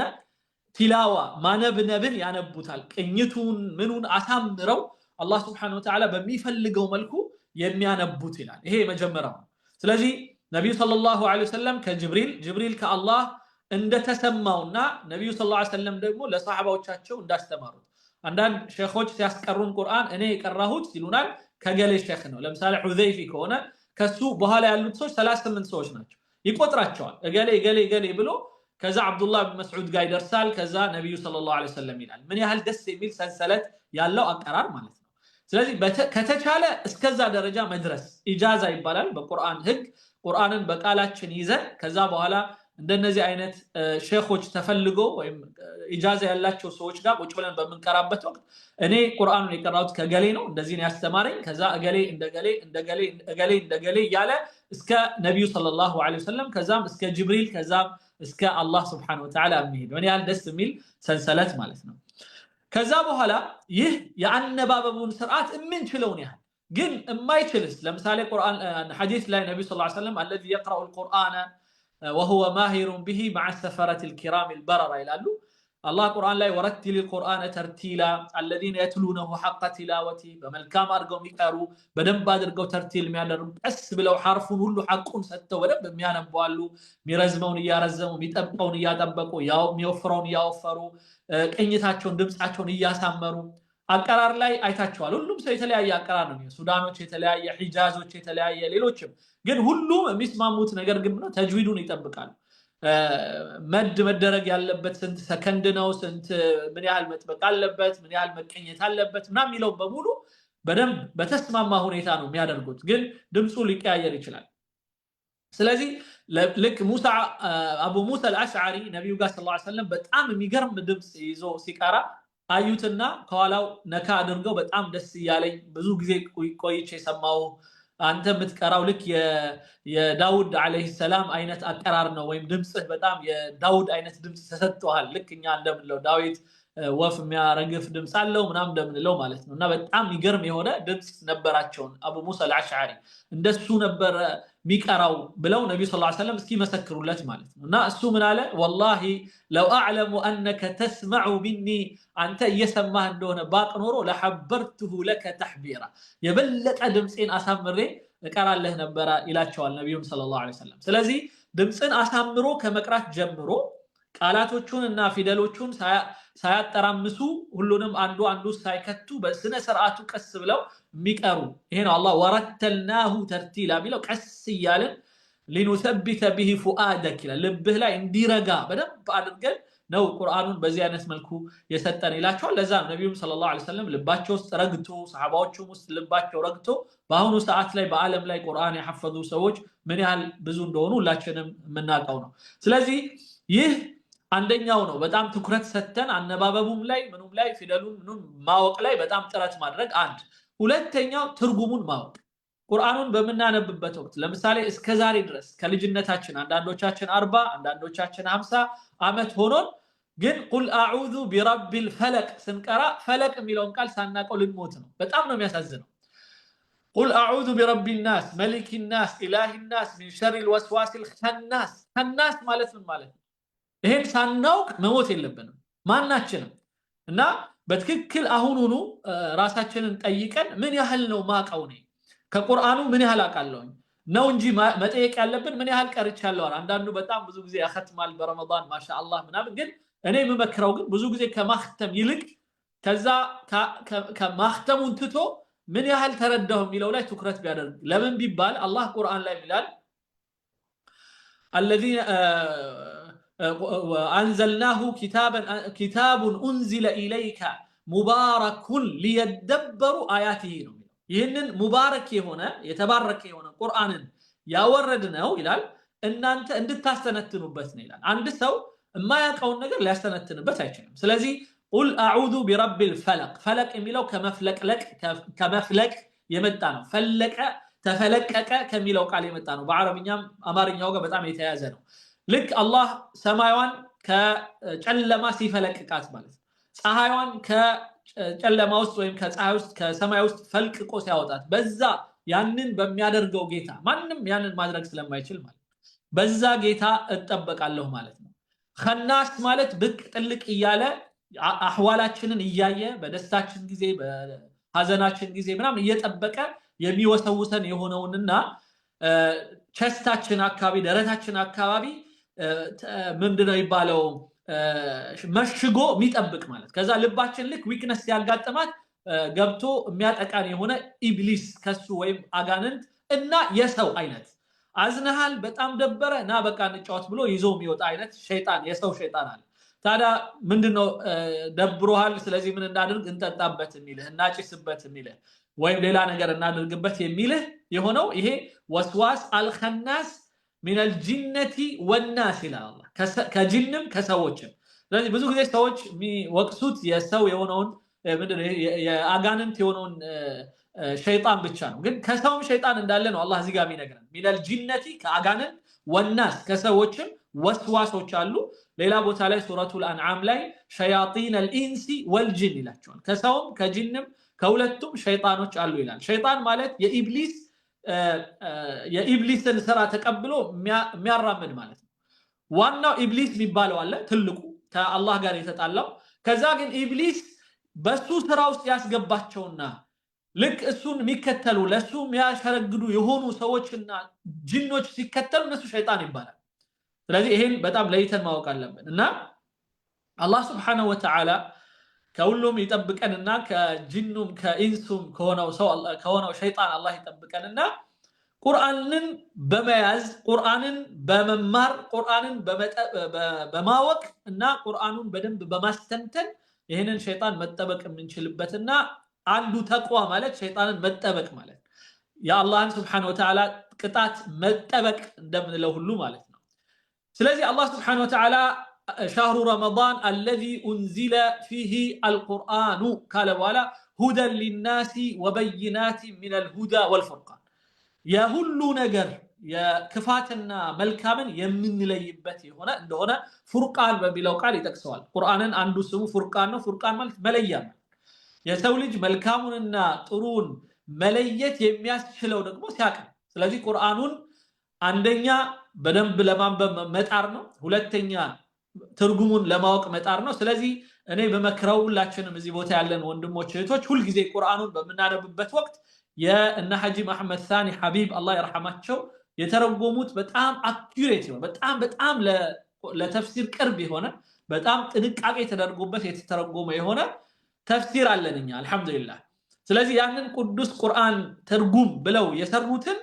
ቲላዋ ማነብነብን ያነቡታል ቅኝቱን ምኑን አሳምረው አላህ Subhanahu Wa Ta'ala በሚፈልገው መልኩ የሚያነቡት ይላል ይሄ መጀመሪያው ስለዚህ ነብዩ ሰለላሁ ዐለይሂ ወሰለም ከጅብሪል ከአላህ እንደተሰማውና ነብዩ ሰለላሁ ዐለይሂ ወሰለም ደግሞ ለሷሐባዎቻቸው እንዳስተማሩት አንዳንድ ሼኾች ሲያስቀሩን ቁርአን እኔ የቀራሁት ይሉናል ከገሌ ሼኽ ነው ለምሳሌ ሁዘይፊ ከሆነ ከሱ በኋላ ያሉት ሰዎች 38 ሰዎች ናቸው ይቆጥራቸዋል ገሌ ብሎ ከዛ አብዱላህ ኢብኑ መስዑድ ጋር ይደርሳል ከዛ ነብዩ ሰለላሁ ዐለይሂ ወሰለም ይላል ምን ያህል ደስ የሚል ሰንሰለት ያለው አቀራር ማለት ነው ስለዚህ ከተቻለ እስከዛ ደረጃ መድረስ ኢጃዛ ይባላል በቁርአን ህግ ቁርአንን በቃላችን ይዘን ከዛ በኋላ እንደነዚህ አይነት ሼኾች ተፈልጎ ወይም ኢጃዛ ያላቸው ሰዎች ጋር ቁጭ ብለን በመንቀራበት ወቅት እኔ ቁርአኑን የቀራሁት ከገሌ ነው እንደዚህ ነው ያስተማረኝ ከዛ እገሌ እንደገሌ ያለ እስከ ነብዩ ሰለላሁ ዐለይሂ ወሰለም ከዛም እስከ ጅብሪል ከዛም እስከ አላህ Subhanahu Wa Ta'ala የሚሄድ ምን ያህል ደስ የሚል ሰንሰለት ማለት ነው ከዛ በኋላ ይህ የአነባበቡን ስርዓት የምንችለውን ያህል ግን የማይችልስ ለምሳሌ ቁርአን ሐዲስ ላይ ነብዩ ሰለላሁ ዐለይሂ ወሰለም الذي يقرأ القرآن وهو ماهر به مع السفرة الكرام البررة ይላሉ አላህ ቁርአን ላይ ወረቲል القرآن ترتيلا الذين يتلونه حق تلاوته በመልካም አድርገው የሚቀሩ በደንብ አድርገው ተርቲል የሚያደርጉ ቀስ ብለው ሐርፉን ሁሉ ሐቁን ሰጥተው በደንብ የሚያነቡ አሉ የሚረዝመውን እያረዘሙ የሚጠብቀውን እያጠበቁ ያው የሚወፍረውን እያወፈሩ ቅኝታቸውን ድምጻቸውን እያሳመሩ አቀራር ላይ አይታቸዋል ሁሉም ሰው የተለያየ አቀራር ነው ሱዳኖች የተለያየ ሂጃዞች የተለያየ ሌሎችም ግን ሁሉም የሚስማሙት ነገር ግን ነው ተጅዊዱን ይጠብቃሉ መድ መደረግ ያለበት ስንት ሰከንድ ነው ስንት ምን ያህል መጥበቅ አለበት ምን ያህል መቀኘት አለበት እና የሚለው በሙሉ በደንብ በተስማማ ሁኔታ ነው የሚያደርጉት ግን ድምጹ ሊቀያየር ይችላል ስለዚህ ልክ ሙሳ አቡ ሙሳ አልአሽዓሪ ነብዩ ጋር ሰለላሁ ዐለይሂ ወሰለም በጣም የሚገርም ድምጽ ይዞ ሲቀራ አዩትና ከኋላው ነካ አድርገው በጣም ደስ ይያለኝ ብዙ ጊዜ ቆይቼ ሰማው አንተ የምትቀራው ልክ የዳውድ አለይሂ ሰላም አይነት አቀራር ነው ወይም ድምጽህ በጣም የዳውድ አይነት ድምጽ ተሰጥቷል ልክ እኛ እንደምንለው ዳዊት ወፍ የሚያረግፍ ድምጽ አለው ምናምን እንደምንለው ማለት ነውና በጣም ይገርም የሆነ ድምጽ ነበራቸው አቡ ሙሳ አልአሽዓሪ እንደሱ ነበር ሚቀራው ብለው ነብዩ ሰለላሁ ዐለይሂ ወሰለም እስኪ መሰክሩለት ማለት ነውና እሱ ምን አለ والله لو اعلم انك تسمع مني አንተ እየሰማህ እንደሆነ ባቅ ኖሮ ለሐበርቱሁ ለከ ተሕቢራ የበለጠ ድምጽን አሳምሬ እቀራለህ ነበር ይላቸዋል ነብዩ ሰለላሁ ዐለይሂ ወሰለም ስለዚህ ድምጽን አሳምሮ ከመቅራት ጀምሮ ቃላቶቹንና ፊደሎቹን ሳያጠራምሱ ሁሉንም አንዱ ሳይከቱ በስነ ስርዓቱ ቀስ ብለው የሚቀሩ ይሄ ነው አላህ ወረተልናሁ ተርቲላ ቢለው ቀስ ይያለን لنثبت به فؤادك ልብህ ላይ እንዲረጋ በደንብ አድርገን ነው ቁርአኑን በዚህ አይነት መልኩ የሰጠን ይላቸዋል ለዛ ነብዩ ሰለላሁ ዐለይሂ ወሰለም ልባቸው ውስጥ ረግቶ ሰሃባዎቹም ውስጥ ልባቸው ረግቶ በአሁኑ ሰዓት ላይ በአለም ላይ ቁርአን ያሐፈዙ ሰዎች ምን ያህል ብዙ እንደሆኑ ሁላችንም የምናውቀው ነው ስለዚህ ይህ አንደኛው ነው በጣም ትኩረት ሰጥተን አነባበቡም ላይ ምኑም ላይ ፊደሉን ምኑም ማወቅ ላይ በጣም ጥረት ማድረግ አንድ ሁለተኛው ትርጉሙን ማወቅ ቁርአኑን በመናነብበት ወቅት ለምሳሌ እስከ ዛሬ ድረስ ከልጅነታችን አንዳንዶቻችን 40 አንዳንዶቻችን 50 አመት ሆኖን ግን ቁል አዑዙ ቢረቢል ፈለቅ ስንቀራ ፈለቅ የሚለውን ቃል ሳናቀው ልንሞት ነው በጣም ነው የሚያሳዝነው ቁል አዑዙ ቢረቢል ናስ መሊኪን ናስ ኢላሂን ናስ ሚን ሸሪል ወስዋሲል ኸናስ ኸናስ ማለት ምን ማለት ነው ይሄን ሳናውቅ መሞት የለብንም ማናችንም እና በትክክል አሁኑኑ ራሳችንን ጠይቀን ምን ያህል ነው ማቀው ነው ከቁርአኑ ምን ያህል አቃለው ነው እንጂ መጠየቅ ያለብን ምን ያህል ቀርቻለሁ አንዳንዱ በጣም ብዙ ጊዜ ያختማል በረመዳን ማሻአላህ ምናምን ግን እኔ የምመክረው ግን ብዙ ጊዜ ከማختም ይልቅ ከዛ ከማختሙን ትቶ ምን ያህል ተረዳው የሚለው ላይ ትኩረት ቢያደርግ ለምን ቢባል አላህ ቁርአን ላይ ይላል الذين وأنزلناه كتاب أنزل إليك مبارك ليدبروا آياته ይህንን ሙባረክ የሆነ የተባረከ የሆነ ቁርአንን ያወረድነው ይላል እናንተ እንድታስተነትኑበት ነው ይላል አንድ ሰው የማያውቀውን ነገር ሊያስተነትንበት አይችልም ስለዚህ ቁል አዑዙ ቢረቢል ፈለቅ ፈለቅ የሚለው ከመፍለቅ የመጣ ነው ፈለቀ ተፈለቀቀ ከሚለው ቃል የመጣ ነው በአረብኛም አማርኛው ጋር በጣም የተያያዘ ነው ልክ አላህ ሰማያዋን ከጨለማ ሲፈለቅቃት ማለት ፀሐይዋን ከጨለማ ውስጥ ወይም ከፀሐይ ውስጥ ከሰማይ ውስጥ ፈልቅቆ ሲያወጣት በዛ ያንን በሚያደርገው ጌታ ማንንም ያንን ማድረግ ስለማይችል ማለት በዛ ጌታ እጠበቃለሁ ማለት ነው ኸናስ ማለት ብቅ ጥልቅ እያለ አህዋላችንን እያየ በደስታችን ጊዜ በሐዘናችን ጊዜ ምናምን እየጠበቀ የሚወሰውሰን የሆነውንና ቸስታችን አካባቢ ደረታችን አካባቢ ምንድነው ይባለው መሽጎ የሚጠብቅ ማለት ከዛ ልባችን ልክ ዊክነስ ያጋጠማት ገብቶ የሚያጠቃን የሆነ ኢብሊስ ከሱ ወይም አጋንንት እና የሰው አይነት አዝነሃል በጣም ደበረ ና በቃ እንጫወት ብሎ ይዞ የሚወጣ አይነት ሸይጣን የሰው ሸይጣን አለ ታዲያ ምንድነው ደብሮሃል ስለዚህ ምን እንዳደርግ እንጠጣበት የሚልህ እናጭስበት የሚልህ ወይም ሌላ ነገር እናደርግበት የሚልህ የሆነው ይሄ ወስዋስ አልኸናስ من الجنة والناس الى الله ከጂንም ከሰዎችም ስለዚህ ብዙ ጊዜ ሰዎች የሚወቅሱት የሰው የሆነውን ምንድነው የአጋንንት የሆነውን ሸይጣን ብቻ ነው ግን ከሰውም ሸይጣን እንዳለ ነው አላህ እዚህ ጋር የሚነግረን من الجنة ከአጋንንት والناس ከሰዎችም ወስዋሶች አሉ ሌላ ቦታ ላይ ሱረቱል አንዓም ላይ ሸያጢን الانس والجن ይላቸዋል ከሰውም ከጂንም ከሁለቱም ሸይጣኖች አሉ ይላል ሸይጣን ማለት የኢብሊስን ስራ ተቀብሎ የሚያራምድ ማለት ነው ዋናው ኢብሊስ የሚባለው አለ ትልቁ ከአላህ ጋር የተጣላው ከዛ ግን ኢብሊስ በሱ ስራ ውስጥ ያስገባቸውና ልክ እሱን የሚከተሉ ለሱ የሚያሸረግዱ የሆኑ ሰዎችና ጂኖች ሲከተሉ እነሱ ሸይጣን ይባላል ስለዚህ ይሄን በጣም ለይተን ማወቅ አለብን እና አላህ Subhanahu Wa Ta'ala ከሁሉም ይጠብቀንና ከጂኑም ከኢንሱም ከሆነው ሸይጣን አላህ ይጠብቀንና ቁርአንን በመያዝ ቁርአንን በመማር ቁርአንን በማወቅ እና ቁርአኑን በደንብ በማስተንተን ይሄንን ሸይጣን መጠበቅ የምንችልበትና አንዱ ተቅዋ ማለት ሸይጣንን መጠበቅ ማለት የአላህን Subhanahu Wa Ta'ala ቅጣት መጠበቅ እንደምንለው ሁሉ ማለት ነው። ስለዚህ አላህ Subhanahu Wa Ta'ala شهر رمضان الذي أنزل فيه القرآن قال ولا هدى للناس وبينات من الهدى والفرقان يا هلو نجر يا كفاتنا ملكامن የምንለይበት የሆነ እንደሆነ ፉርቃን በሚለው ቃል ይጠቅሰዋል። ቁርአንን አንዱ ስሙ ፉርቃን ነው። ፉርቃን ማለት መለያ ነው። የሰው ልጅ መልካሙንና ጥሩን መለየት የሚያስችለው ደግሞ ሲያቅ ነው። ስለዚህ ቁርአኑን አንደኛ በደንብ ለማንበብ መጣር ነው። ሁለተኛ ትርጉሙን ለማወቅ መጣር ነው። ስለዚህ እኔ በመክረው ሁላችንም እዚህ ቦታ ያለን ወንድሞች እህቶች ሁሉ ጊዜ ቁርአኑን በመናነብበት ወቅት የእነ ሐጂ መሐመድ ሳኒ ሐቢብ አላህ ይርሐማቸው የተረጎሙት በጣም አኩሬት ነው። በጣም ለተፍሲር ቅርብ የሆነ በጣም ጥንቃቄ ተደርጎበት የተተረጎመ የሆነ ተፍሲር አለንኛ አልহামዱሊላህ። ስለዚህ ያንን ቅዱስ ቁርአን ትርጉም ብለው የሰሩትን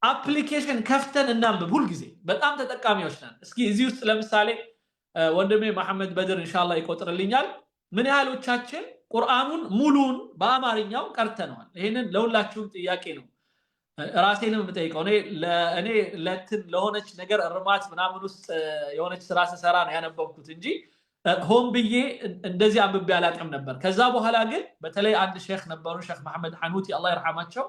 አፕሊኬሽን ከፍተን እናንብብ ሁሉ ጊዜ በጣም ተጠቃሚዎች ነን። እስኪ እዚህ ውስጥ ለምሳሌ ወንድሜ መሐመድ በድር ኢንሻአላህ ይቆጥርልኛል ምን ያህሎቻችን ቁርአኑን ሙሉን በአማርኛው ቀርተነዋል? ይሄንን ለሁላችሁም ጥያቄ ነው። ራሴንም የምጠይቀው እኔ ለሆነች ነገር እርማት ምናምን ውስጥ የሆነች ስራ ስሰራ ነው ያነበብኩት እንጂ ሆን ብዬ እንደዚህ አንብቤ አላቅም ነበር። ከዛ በኋላ ግን በተለይ አንድ ሼክ ነበሩ ሼክ መሐመድ ሐኑቲ አላህ ይርሐማቸው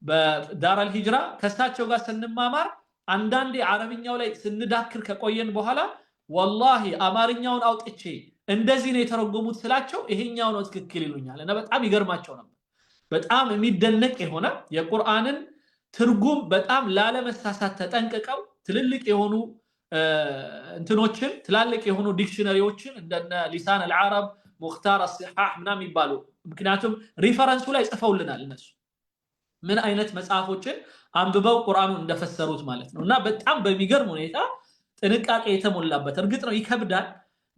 በዳራል ሂጅራ ከሳቸው ጋር ስንማማር አንዳንዴ አረብኛው ላይ ስንዳክር ከቆየን በኋላ ወላሂ አማርኛውን አውጥቼ እንደዚህ ነው የተረጎሙት ስላቸው ይሄኛው ነው ትክክል ይሉኛል እና በጣም ይገርማቸው ነበር። በጣም የሚደነቅ የሆነ የቁርአንን ትርጉም በጣም ላለመሳሳት ተጠንቅቀው ትልልቅ የሆኑ እንትኖችን ትላልቅ የሆኑ ዲክሽነሪዎችን እንደነ ሊሳን አልዓረብ ሙክታር አስሲሐህ ምናምን ይባሉ። ምክንያቱም ሪፈረንሱ ላይ ጽፈውልናል እነሱ ምን አይነት መጽሐፎችን አንብበው ቁርአኑን እንደፈሰሩት ማለት ነው። እና በጣም በሚገርም ሁኔታ ጥንቃቄ የተሞላበት እርግጥ ነው ይከብዳል፣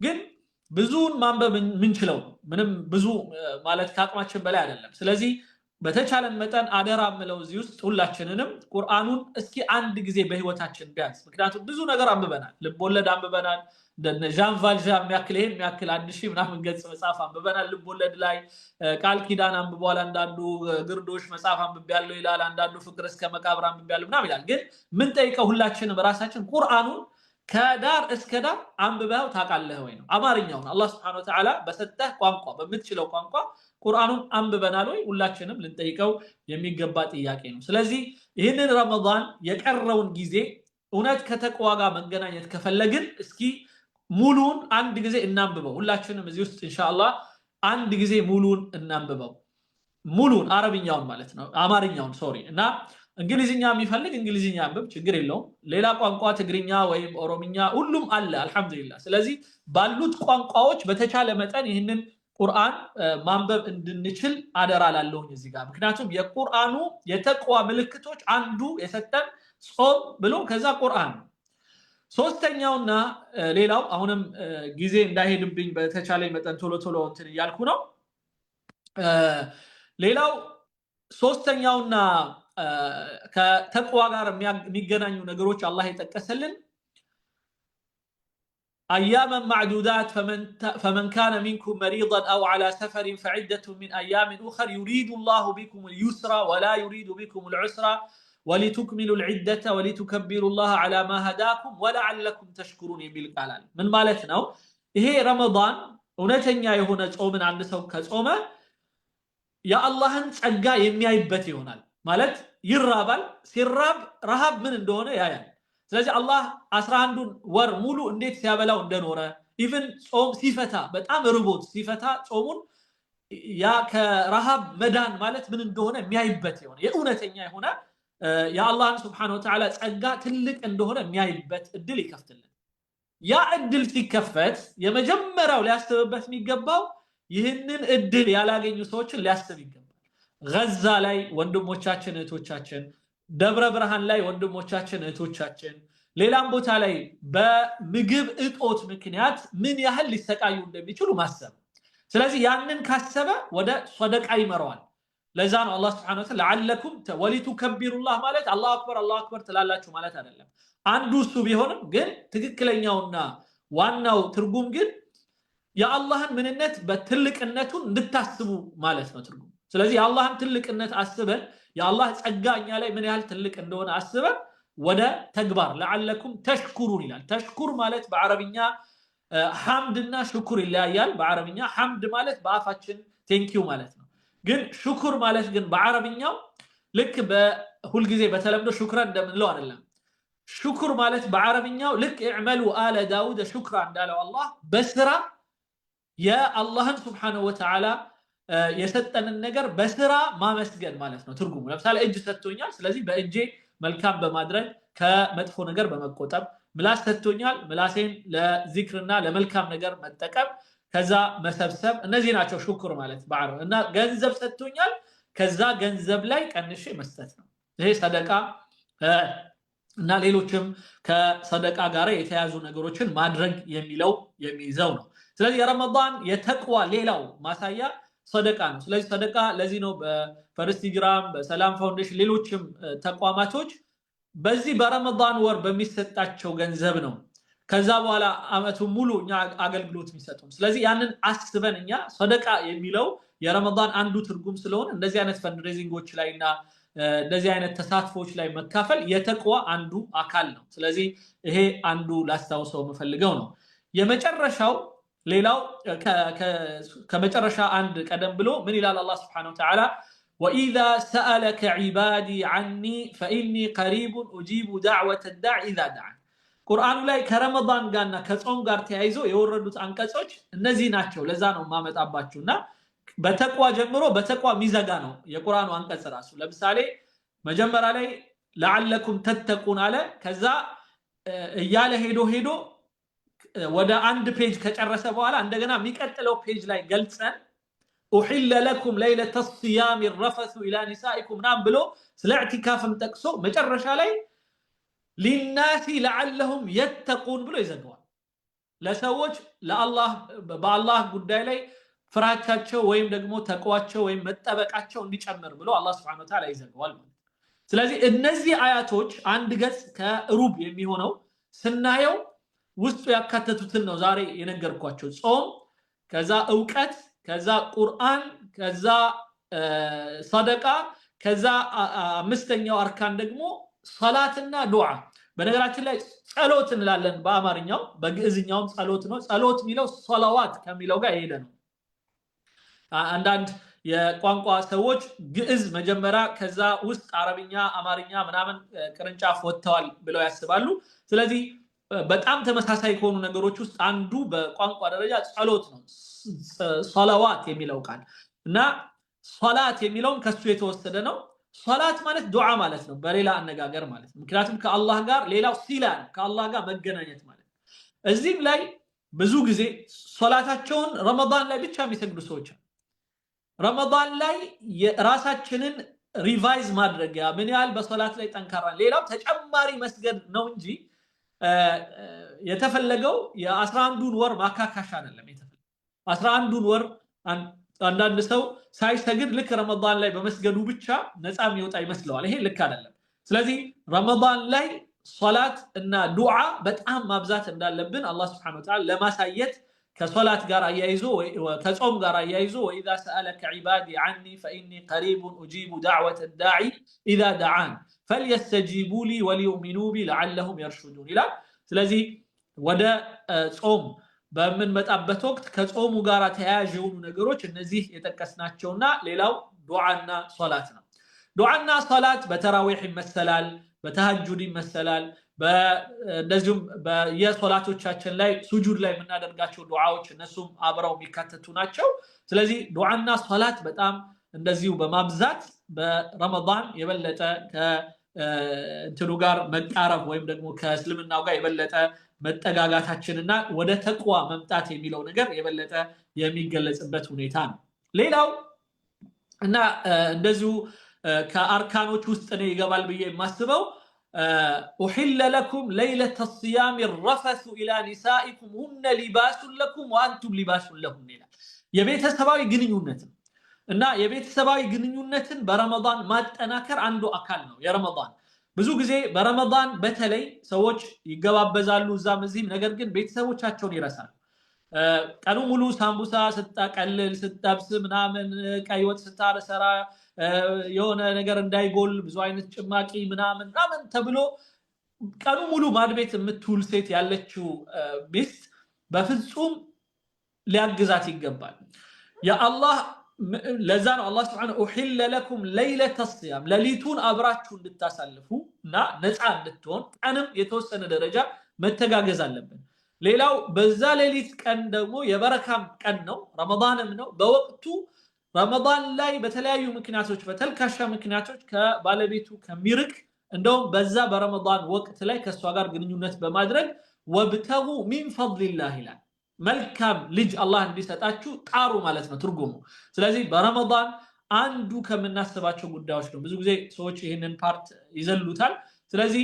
ግን ብዙን ማንበብ ምንችለው ምንም ብዙ ማለት ከአቅማችን በላይ አይደለም። ስለዚህ በተቻለን መጠን አደራ ምለው እዚህ ውስጥ ሁላችንንም ቁርአኑን እስኪ አንድ ጊዜ በህይወታችን ቢያንስ ምክንያቱም ብዙ ነገር አንብበናል። ልቦለድ አንብበናል። ዣን ቫልዣን የሚያክል 1000 ምናምን ገጽ መጽሐፍ አንብበናል። ልቦለድ ላይ ቃል ኪዳን አንብበዋል። አንዳንዱ ግርዶሽ መጽሐፍ አንብቤያለሁ ይላል። አንዳንዱ ፍቅር እስከ መቃብር አንብቤያለሁ ምናምን ይላል። ግን ምን ጠይቀው ሁላችንም ራሳችን ቁርአኑን ከዳር እስከ ዳር አንብበው ታውቃለህ ወይ ነው? አማርኛውን አላህ Subhanahu Wa Ta'ala በሰጠህ ቋንቋ በምትችለው ቋንቋ ቁርአኑን አንብበናል ወይ? ሁላችንም ልንጠይቀው የሚገባ ጥያቄ ነው። ስለዚህ ይህንን ረመዳን የቀረውን ጊዜ እውነት ከተቅዋ ጋር መገናኘት ከፈለግን እስኪ ሙሉን አንድ ጊዜ እናንብበው። ሁላችንም እዚህ ውስጥ ኢንሻአላህ አንድ ጊዜ ሙሉን እናንብበው። ሙሉን አረብኛውን ማለት ነው አማርኛውን ሶሪ እና እንግሊዝኛ የሚፈልግ እንግሊዝኛ አንብብ ችግር የለውም። ሌላ ቋንቋ ትግርኛ ወይም ኦሮምኛ ሁሉም አለ አልহামዱሊላህ። ስለዚህ ባሉት ቋንቋዎች በተቻለ መጠን ይህንን ቁርአን ማንበብ እንድንችል አደራ ላለሁኝ እዚህ ጋር። ምክንያቱም የቁርአኑ የተቅዋ ምልክቶች አንዱ የሰጠን ጾም ብሎ ከዛ ቁርአን ነው። ሶስተኛውና ሌላው አሁንም ጊዜ እንዳይሄድብኝ በተቻለ መጠን ቶሎ እንትን እያልኩ ነው። ሌላው ሶስተኛውና ከተቅዋ ጋር የሚገናኙ ነገሮች አላህ የጠቀሰልን أياما معدودات فمن كان منكم مريضا أو على سفر فعدة من أيام أخر يريد الله بكم اليسر ولا يريد بكم العسر ولتكملوا العدة ولتكبروا الله على ما هداكم ولعلكم تشكرون بالقلال من مالتنا هي رمضان ونتنيا يهونا ጾምን አንድ ሰው ከጾመ የአላህን ጸጋ የሚያይበት ይሆናል ማለት ይራባል። ሲራብ ረሃብ ምን እንደሆነ ያያል። ስለዚህ አላህ 11ን ወር ሙሉ እንዴት ሲያበላው እንደኖረ ኢቭን ጾም ሲፈታ በጣም ርቦት ሲፈታ ጾሙን ያ ከረሃብ መዳን ማለት ምን እንደሆነ የሚያይበት ይሆናል። የእውነተኛ የሆነ የአላህን Subhanahu Wa Ta'ala ጸጋ ትልቅ እንደሆነ የሚያይበት እድል ይከፍትልን። ያ እድል ሲከፈት የመጀመሪያው ሊያስብበት የሚገባው ይህንን እድል ያላገኙ ሰዎችን ሊያስብ ይገባል። ጋዛ ላይ ወንድሞቻችን እህቶቻችን፣ ደብረ ብርሃን ላይ ወንድሞቻችን እህቶቻችን፣ ሌላም ቦታ ላይ በምግብ እጦት ምክንያት ምን ያህል ሊሰቃዩ እንደሚችሉ ማሰብ። ስለዚህ ያንን ካሰበ ወደ ሰደቃ ይመራዋል። ለዛ ነው አላህ Subhanahu Wa Ta'ala ለዓለኩም ወሊቱከቢሩላህ ማለት አላሁ አክበር ትላላችሁ ማለት አይደለም። አንዱ እሱ ቢሆንም ግን ትክክለኛውና ዋናው ትርጉም ግን የአላህን ምንነት በትልቅነቱን እንድታስቡ ማለት ነው ትርጉም። ስለዚህ የአላህን ትልቅነት አስበን የአላህ ጸጋ እኛ ላይ ምን ያህል ትልቅ እንደሆነ አስበን ወደ ተግባር ለዓለኩም ተሽኩሩን ይላል። ተሽኩር ማለት በአረብኛ ሐምድና ሽኩር ይለያያል። በአረብኛ ሐምድ ማለት በአፋችን ቴንኪው ማለት ነው። ግን ሽኩር ማለት ግን በአረብኛው ልክ በሁል ጊዜ በተለምዶ ሹክራን እንደምንለው አይደለም። ሽኩር ማለት በአረብኛው ልክ እዕመሉ አለ ዳውድ ሹክራ እንዳለው አላህ በስራ የአላህን ሱብሓነሁ ወተዓላ የሰጠንን ነገር በስራ ማመስገን ማለት ነው ትርጉሙ። ለምሳሌ እጅ ሰጥቶኛል፣ ስለዚህ በእጄ መልካም በማድረግ ከመጥፎ ነገር በመቆጠብ፣ ምላስ ሰጥቶኛል፣ ምላሴን ለዚክርና ለመልካም ነገር መጠቀም ከዛ መሰብሰብ፣ እነዚህ ናቸው ሽኩር ማለት በአረብ። እና ገንዘብ ሰጥቶኛል፣ ከዛ ገንዘብ ላይ ቀንሼ መስጠት ነው። ይሄ ሰደቃ እና ሌሎችም ከሰደቃ ጋር የተያዙ ነገሮችን ማድረግ የሚለው የሚይዘው ነው። ስለዚህ የረመዳን የተቅዋ ሌላው ማሳያ ሰደቃ ነው። ስለዚህ ሰደቃ ለዚህ ነው በፈርስት ሂጅራም በሰላም ፋውንዴሽን ሌሎችም ተቋማቶች በዚህ በረመዳን ወር በሚሰጣቸው ገንዘብ ነው ከዛ በኋላ አመቱን ሙሉ እኛ አገልግሎት የሚሰጡን። ስለዚህ ያንን አስበን እኛ ሰደቃ የሚለው የረመዳን አንዱ ትርጉም ስለሆነ እንደዚህ አይነት ፈንድሬዚንጎች ላይና እንደዚህ አይነት ተሳትፎች ላይ መካፈል የተቅዋ አንዱ አካል ነው። ስለዚህ ይሄ አንዱ ላስታውሰው የምፈልገው ነው። የመጨረሻው ሌላው ከመጨረሻ አንድ ቀደም ብሎ ምን ይላል አላህ Subhanahu Wa Ta'ala وإذا سألك عبادي عني فإني قريب أجيب دعوة الداع إذا دعان ቁርአኑ ላይ ከረመዳን ጋርና ከጾም ጋር ተያይዞ የወረዱት አንቀጾች እነዚህ ናቸው። ለዛ ነው ማመጣባችሁና በተቅዋ ጀምሮ በተቅዋ ሚዘጋ ነው የቁርአኑ አንቀጽ ራሱ። ለምሳሌ መጀመሪያ ላይ ለዓለኩም ተተቁን አለ። ከዛ እያለ ሄዶ ወደ አንድ ፔጅ ከጨረሰ በኋላ እንደገና የሚቀጥለው ፔጅ ላይ ገልጸን أحل لكم ليلة الصيام الرفث إلى نسائكم نعم بلو سلا اعتكافم تقصو مجرشا لي للناس لعلهم يتقون بلو يزقوان لسوج لالله بالله قداي لي ፍራቻቸው ወይም ደግሞ ተቋቸው ወይም መጠበቃቸው እንዲጨምር ብሎ አላህ Subhanahu Wa Ta'ala ይዘጋዋል ማለት። ስለዚህ እነዚህ አያቶች አንድ ገጽ ከሩብ የሚሆነው ስናየው ውስጡ ያካተቱትን ነው ዛሬ የነገርኳቸው። ጾም፣ ከዛ ዕውቀት፣ ከዛ ቁርአን፣ ከዛ ሰደቃ፣ ከዛ አምስተኛው አርካን ደግሞ ሶላትና ዱዓ። በነገራችን ላይ ጸሎት እንላለን በአማርኛው፣ በግዕዝኛውም ጸሎት ነው። ጸሎት የሚለው ሶላዋት ከሚለው ጋር ይሄደ ነው። አንዳንድ የቋንቋ ሰዎች ግዕዝ መጀመሪያ ከዛ ውስጥ አረብኛ፣ አማርኛ ምናምን ቅርንጫፍ ወጥተዋል ብለው ያስባሉ። ስለዚህ በጣም ተመሳሳይ ከሆኑ ነገሮች ውስጥ አንዱ በቋንቋ ደረጃ ጸሎት ነው። ሶላዋት የሚለው ቃል እና ሶላት የሚለውም ከሱ የተወሰደ ነው። ሶላት ማለት ዱዓ ማለት ነው በሌላ አነጋገር ማለት ነው። ምክንያቱም ከአላህ ጋር ሌላው ሲላ ነው፣ ከአላህ ጋር መገናኘት ማለት ነው። እዚህም ላይ ብዙ ጊዜ ሶላታቸውን ረመዳን ላይ ብቻ የሚሰግዱ ሰዎች ረመዳን ላይ ራሳችንን ሪቫይዝ ማድረጊያ ምን ያህል በሶላት ላይ ጠንካራ ሌላው ተጨማሪ መስገድ ነው እንጂ የተፈለገው የ11ዱን ወር ማካካሻ አይደለም። የተፈለገው 11ዱን ወር አንዳንድ ሰው ሳይሰግድ ልክ ረመዳን ላይ በመስገዱ ብቻ ነፃ የሚወጣ ይመስለዋል። ይሄ ልክ አይደለም። ስለዚህ ረመዳን ላይ ሶላት እና ዱዓ በጣም ማብዛት እንዳለብን አላህ Subhanahu Wa Ta'ala ለማሳየት ከሶላት ጋር አያይዞ ከጾም ጋር አያይዞ وإذا سألك عبادي عني فإني قريب أجيب دعوة الداعي إذا دعان فليستجيبوا لي وليؤمنوا بي لعلهم يرشدون ይላል። ስለዚህ ወደ ጾም በምንመጣበት ወቅት ከጾሙ ጋር ተያያዥ የሆኑ ነገሮች እነዚህ የጠቀስናቸውና ሌላው ዱዓና ሶላት ነው። ዱዓና ሶላት በተራዊህ ይመሰላል፣ በተሐጁድ ይመሰላል። እንደዚሁም በየሶላቶቻችን ላይ ሱጁድ ላይ የምናደርጋቸው ዱዓዎች እነሱም አብረው የሚካተቱ ናቸው። ስለዚህ ዱዓና ሶላት በጣም እንደዚሁ በማብዛት በረመዳን የበለጠ ከእንትኑ ጋር መቃረብ ወይም ደግሞ ከእስልምናው ጋር የበለጠ መጠጋጋታችንና ወደ ተቅዋ መምጣት የሚለው ነገር የበለጠ የሚገለጽበት ሁኔታ ነው። ሌላው እና እንደዚሁ ከአርካኖች ውስጥ ነው ይገባል ብዬ የማስበው أحل لكم ليلة الصيام الرفث إلى نسائكم هن لباس لكم وأنتم لباس لهن ይላል። የቤተሰባዊ ግንኙነትን እና የቤተሰባዊ ግንኙነትን በረመዳን ማጠናከር አንዱ አካል ነው የረመዳን። ብዙ ጊዜ በረመዳን በተለይ ሰዎች ይገባበዛሉ እዛም እዚህም፣ ነገር ግን ቤተሰቦቻቸውን ይረሳሉ። ቀኑ ሙሉ ሳምቡሳ ስታቀልል ስትጠብስ ምናምን ቀይ ወጥ ስታሰራ የሆነ ነገር እንዳይጎል ብዙ አይነት ጭማቂ ምናምን ተብሎ ቀኑ ሙሉ ማድቤት የምትውል ሴት ያለችው ሚስት በፍጹም ሊያግዛት ይገባል። የአላህ ለዛ ነው አላህ Subhanahu ኡሂለ ለኩም ለይለተ الصيام ለሊቱን አብራችሁ እንድታሳልፉ እና ነፃ እንድትሆን ቀንም የተወሰነ ደረጃ መተጋገዝ አለብን። ሌላው በዛ ሌሊት ቀን ደግሞ የበረካም ቀን ነው፣ ረመዳንም ነው። በወቅቱ ረመዳን ላይ በተለያዩ ምክንያቶች በተልካሻ ምክንያቶች ከባለቤቱ ከሚርቅ እንደውም በዛ በረመዳን ወቅት ላይ ከሷ ጋር ግንኙነት በማድረግ ወብተጉ ሚን ፈድሊላህ ይላል። መልካም ልጅ አላህ እንዲሰጣችሁ ጣሩ ማለት ነው ትርጉሙ። ስለዚህ በረመዳን አንዱ ከምናስባቸው ጉዳዮች ነው። ብዙ ጊዜ ሰዎች ይህንን ፓርት ይዘሉታል። ስለዚህ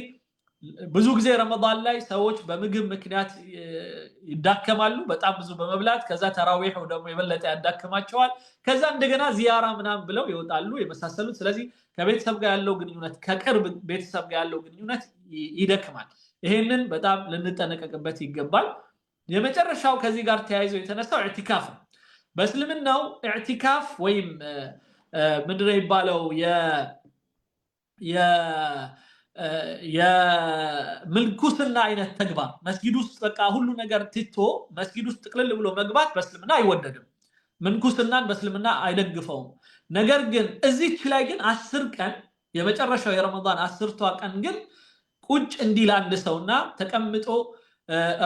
ብዙ ጊዜ ረመዳን ላይ ሰዎች በምግብ ምክንያት ይዳከማሉ፣ በጣም ብዙ በመብላት ከዛ ተራዊህ ደግሞ የበለጠ ያዳከማቸዋል። ከዛ እንደገና ዚያራ ምናምን ብለው ይወጣሉ የመሳሰሉት። ስለዚህ ከቤተሰብ ጋር ያለው ግንኙነት ከቅርብ ቤተሰብ ጋር ያለው ግንኙነት ይደክማል። ይሄንን በጣም ልንጠነቀቅበት ይገባል። የመጨረሻው ከዚህ ጋር ተያይዞ የተነሳው ኢዕቲካፍ ነው። በእስልምናው ኢዕቲካፍ ወይም ምንድነው የሚባለው የምልኩስና አይነት ተግባር መስጊድ ውስጥ በቃ ሁሉ ነገር ትቶ መስጊድ ውስጥ ጥቅልል ብሎ መግባት በእስልምና አይወደድም። ምንኩስናን በእስልምና አይደግፈውም። ነገር ግን እዚች ላይ ግን 10 ቀን የመጨረሻው የረመዳን 10ቷ ቀን ግን ቁጭ እንዲል አንድ ሰውና ተቀምጦ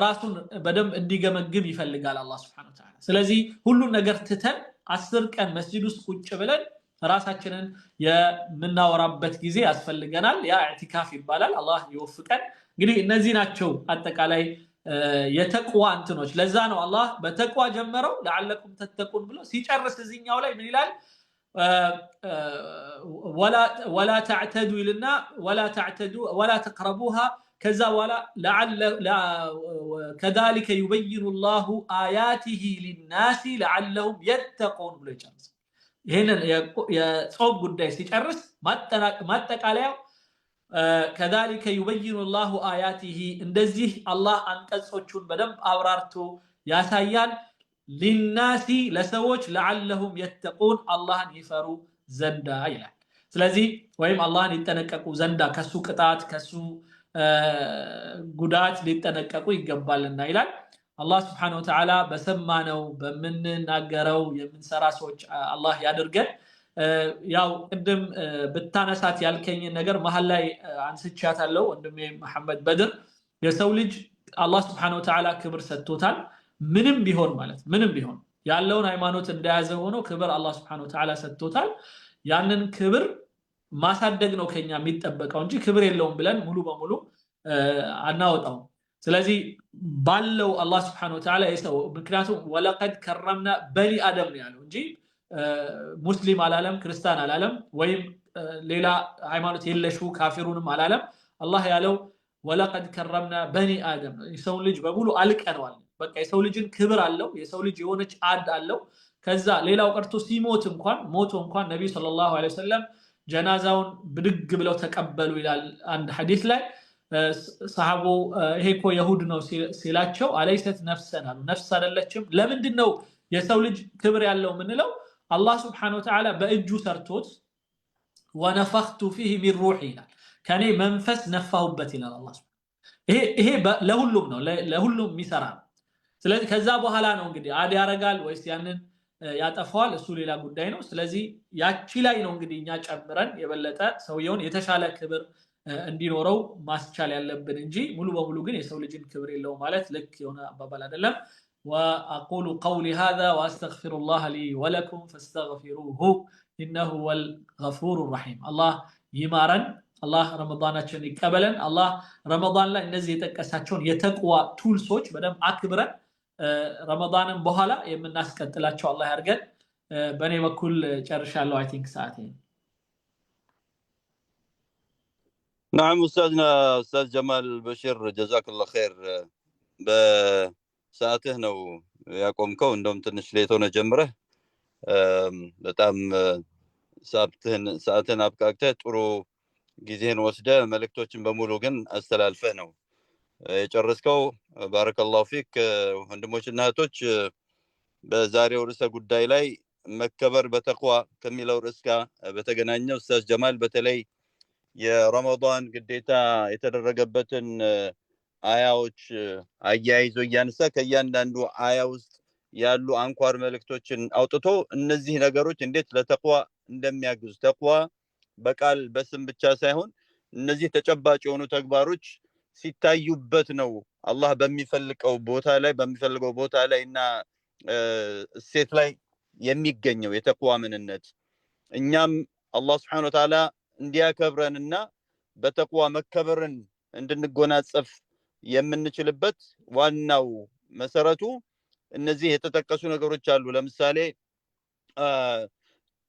ራሱን በደንብ እንዲገመግም ይፈልጋል አላህ Subhanahu Wa Ta'ala። ስለዚህ ሁሉን ነገር ትተን 10 ቀን መስጂድ ውስጥ ቁጭ ብለን ራሳችንን የምናወራበት ጊዜ ያስፈልገናል። ያ ኢዕቲካፍ ይባላል። አላህ ይወፍቀን። እንግዲህ እነዚህ ናቸው አጠቃላይ የተቅዋ እንትኖች። ለዛ ነው አላህ በተቅዋ ጀመረው ለዓለኩም ተተቁን ብሎ ሲጨርስ እዚህኛው ላይ ምን ይላል? ولا تعتدوا لنا ولا تعتدوا ولا تقربوها ከዛ በኋላ كذلك يبين الله آياته للناس لعلهم يتقون ብሎ ይጨርሳል። ይሄንን የጾም ጉዳይ ሲጨርስ ማጠቃለያው كذلك يبين الله آياته እንደዚህ አላህ አንቀጾቹን በደንብ አብራርቶ ያሳያል። للناس ለሰዎች لعلهم يتقون አላህን ይፈሩ ዘንዳ ይላል። ስለዚህ ወይም አላህን ይጠነቀቁ ዘንዳ ከሱ ቅጣት ከሱ ጉዳት ሊጠነቀቁ ይገባልና ይላል። አላህ Subhanahu Wa Ta'ala በሰማነው በመንናገረው የምንሰራ ሰዎች አላህ ያድርገን። ያው ቅድም በታነሳት ያልከኝ ነገር መሐል ላይ አንስቻታለሁ ወንድሜ መሐመድ በድር። የሰው ልጅ አላህ Subhanahu Wa Ta'ala ክብር ሰጥቶታል። ምንም ቢሆን ማለት ምንም ቢሆን ያለውን ሃይማኖት እንደያዘ ሆኖ ክብር አላህ Subhanahu Wa Ta'ala ሰጥቶታል። ያንን ክብር ማሳደግ ነው ከኛ የሚጠበቀው እንጂ ክብር የለውም ብለን ሙሉ በሙሉ አናወጣው። ስለዚህ ባለው አላህ Subhanahu Wa Ta'ala የሰው ምክንያቱም ወለቀድ ከረምና በኒ አደም ነው ያለው እንጂ ሙስሊም አላለም፣ ክርስቲያን አላለም፣ ወይም ሌላ ሃይማኖት የለሹ ካፊሩንም አላለም። አላህ ያለው ወለቀድ ከረምና በኒ አደም የሰው ልጅ በሙሉ አልቀነዋል። በቃ የሰው ልጅን ክብር አለው። የሰው ልጅ የሆነች አድ አለው። ከዛ ሌላው ቀርቶ ሲሞት እንኳን ሞቶ እንኳን ነብዩ ሰለላሁ ዐለይሂ ወሰለም ጀናዛውን ብድግ ብለው ተቀበሉ ይላል አንድ ሐዲስ ላይ። ሰሃቦ ይሄ እኮ የሁድ ነው ሲላቸው አለይሰት ነፍሰን አሉ። ነፍስ አይደለችም። ለምንድነው የሰው ልጅ ክብር ያለው ምንለው? አላህ Subhanahu Wa Ta'ala በእጁ ሰርቶት ወነፈኽቱ فيه من روحي ይላል። ከኔ መንፈስ ነፋሁበት ይላል አላህ። ይሄ ለሁሉም ነው፣ ለሁሉም የሚሰራ። ስለዚህ ከዛ በኋላ ነው እንግዲህ አድ ያረጋል ወይስ ያንን ያጠፋዋል፣ እሱ ሌላ ጉዳይ ነው። ስለዚህ ያቺ ላይ ነው እንግዲህ እኛ ጨምረን የበለጠ ሰውየውን የተሻለ ክብር እንዲኖረው ማስቻል ያለብን እንጂ ሙሉ በሙሉ ግን የሰው ልጅን ክብር የለው ማለት ልክ የሆነ አባባል አይደለም። واقول قولي هذا واستغفر الله لي ولكم فاستغفروه انه هو الغفور الرحيم። الله ይማረን። አላህ ረመዳናችንን ይቀበለን። አላህ ረመዳን ላይ እነዚህ የተቀሳቸውን የተቅዋ ቱልሶች በደንብ አክብረን ረመዳንን በኋላ የምናስቀጥላቸው አላህ ያርገን። በእኔ በኩል ጨርሻለሁ። አይ ቲንክ ሰዓቴ نعم استاذ جمال بشير جزاك الله خير። በሰዓትህ ነው ያቆምከው። እንደውም ትንሽ ሌት ሆነ ጀምረህ በጣም ሰዓትን አብቃቅተህ ጥሩ ጊዜን ወስደህ መልእክቶችን በሙሉ ግን አስተላልፈህ ነው የጨረስከው ባረከላሁ ፊክ። ወንድሞችና እህቶች በዛሬው ርዕሰ ጉዳይ ላይ መከበር በተቅዋ ከሚለው ርዕስ ጋር በተገናኘ ኡስታዝ ጀማል በተለይ የረመዳን ግዴታ የተደረገበትን አያዎች አያይዞ እያነሳ ከእያንዳንዱ አያ ውስጥ ያሉ አንኳር መልእክቶችን አውጥቶ እነዚህ ነገሮች እንዴት ለተቅዋ እንደሚያግዙ ተቅዋ በቃል በስም ብቻ ሳይሆን እነዚህ ተጨባጭ የሆኑ ተግባሮች ሲታዩበት ነው አላህ በሚፈልገው ቦታ ላይ እና እሴት ላይ የሚገኘው የተቅዋ ምንነት። እኛም አላህ Subhanahu Wa Ta'ala እንዲያከብረንና በተቅዋ መከበርን እንድንጎናጸፍ የምንችልበት ዋናው መሰረቱ እነዚህ የተጠቀሱ ነገሮች አሉ። ለምሳሌ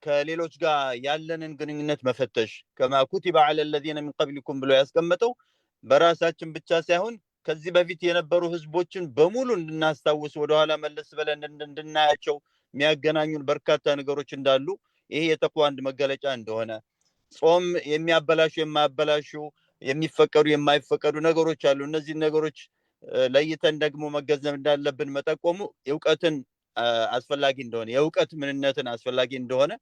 ከሌሎች ጋር ያለንን ግንኙነት መፈተሽ ከማ ኩቲበ ዐለ الذين من قبلكم ብሎ ያስቀመጠው በራሳችን ብቻ ሳይሆን ከዚህ በፊት የነበሩ ህዝቦችን በሙሉ እንድናስታውስ ወደኋላ መለስ ብለን እንድናያቸው የሚያገናኙን በርካታ ነገሮች እንዳሉ ይሄ የተቅዋ አንድ መገለጫ እንደሆነ፣ ጾም የሚያበላሹ የማያበላሹ የሚፈቀዱ የማይፈቀዱ ነገሮች አሉ። እነዚህ ነገሮች ለይተን ደግሞ መገንዘብ እንዳለብን መጠቆሙ የእውቀትን አስፈላጊ እንደሆነ የእውቀት ምንነትን አስፈላጊ እንደሆነ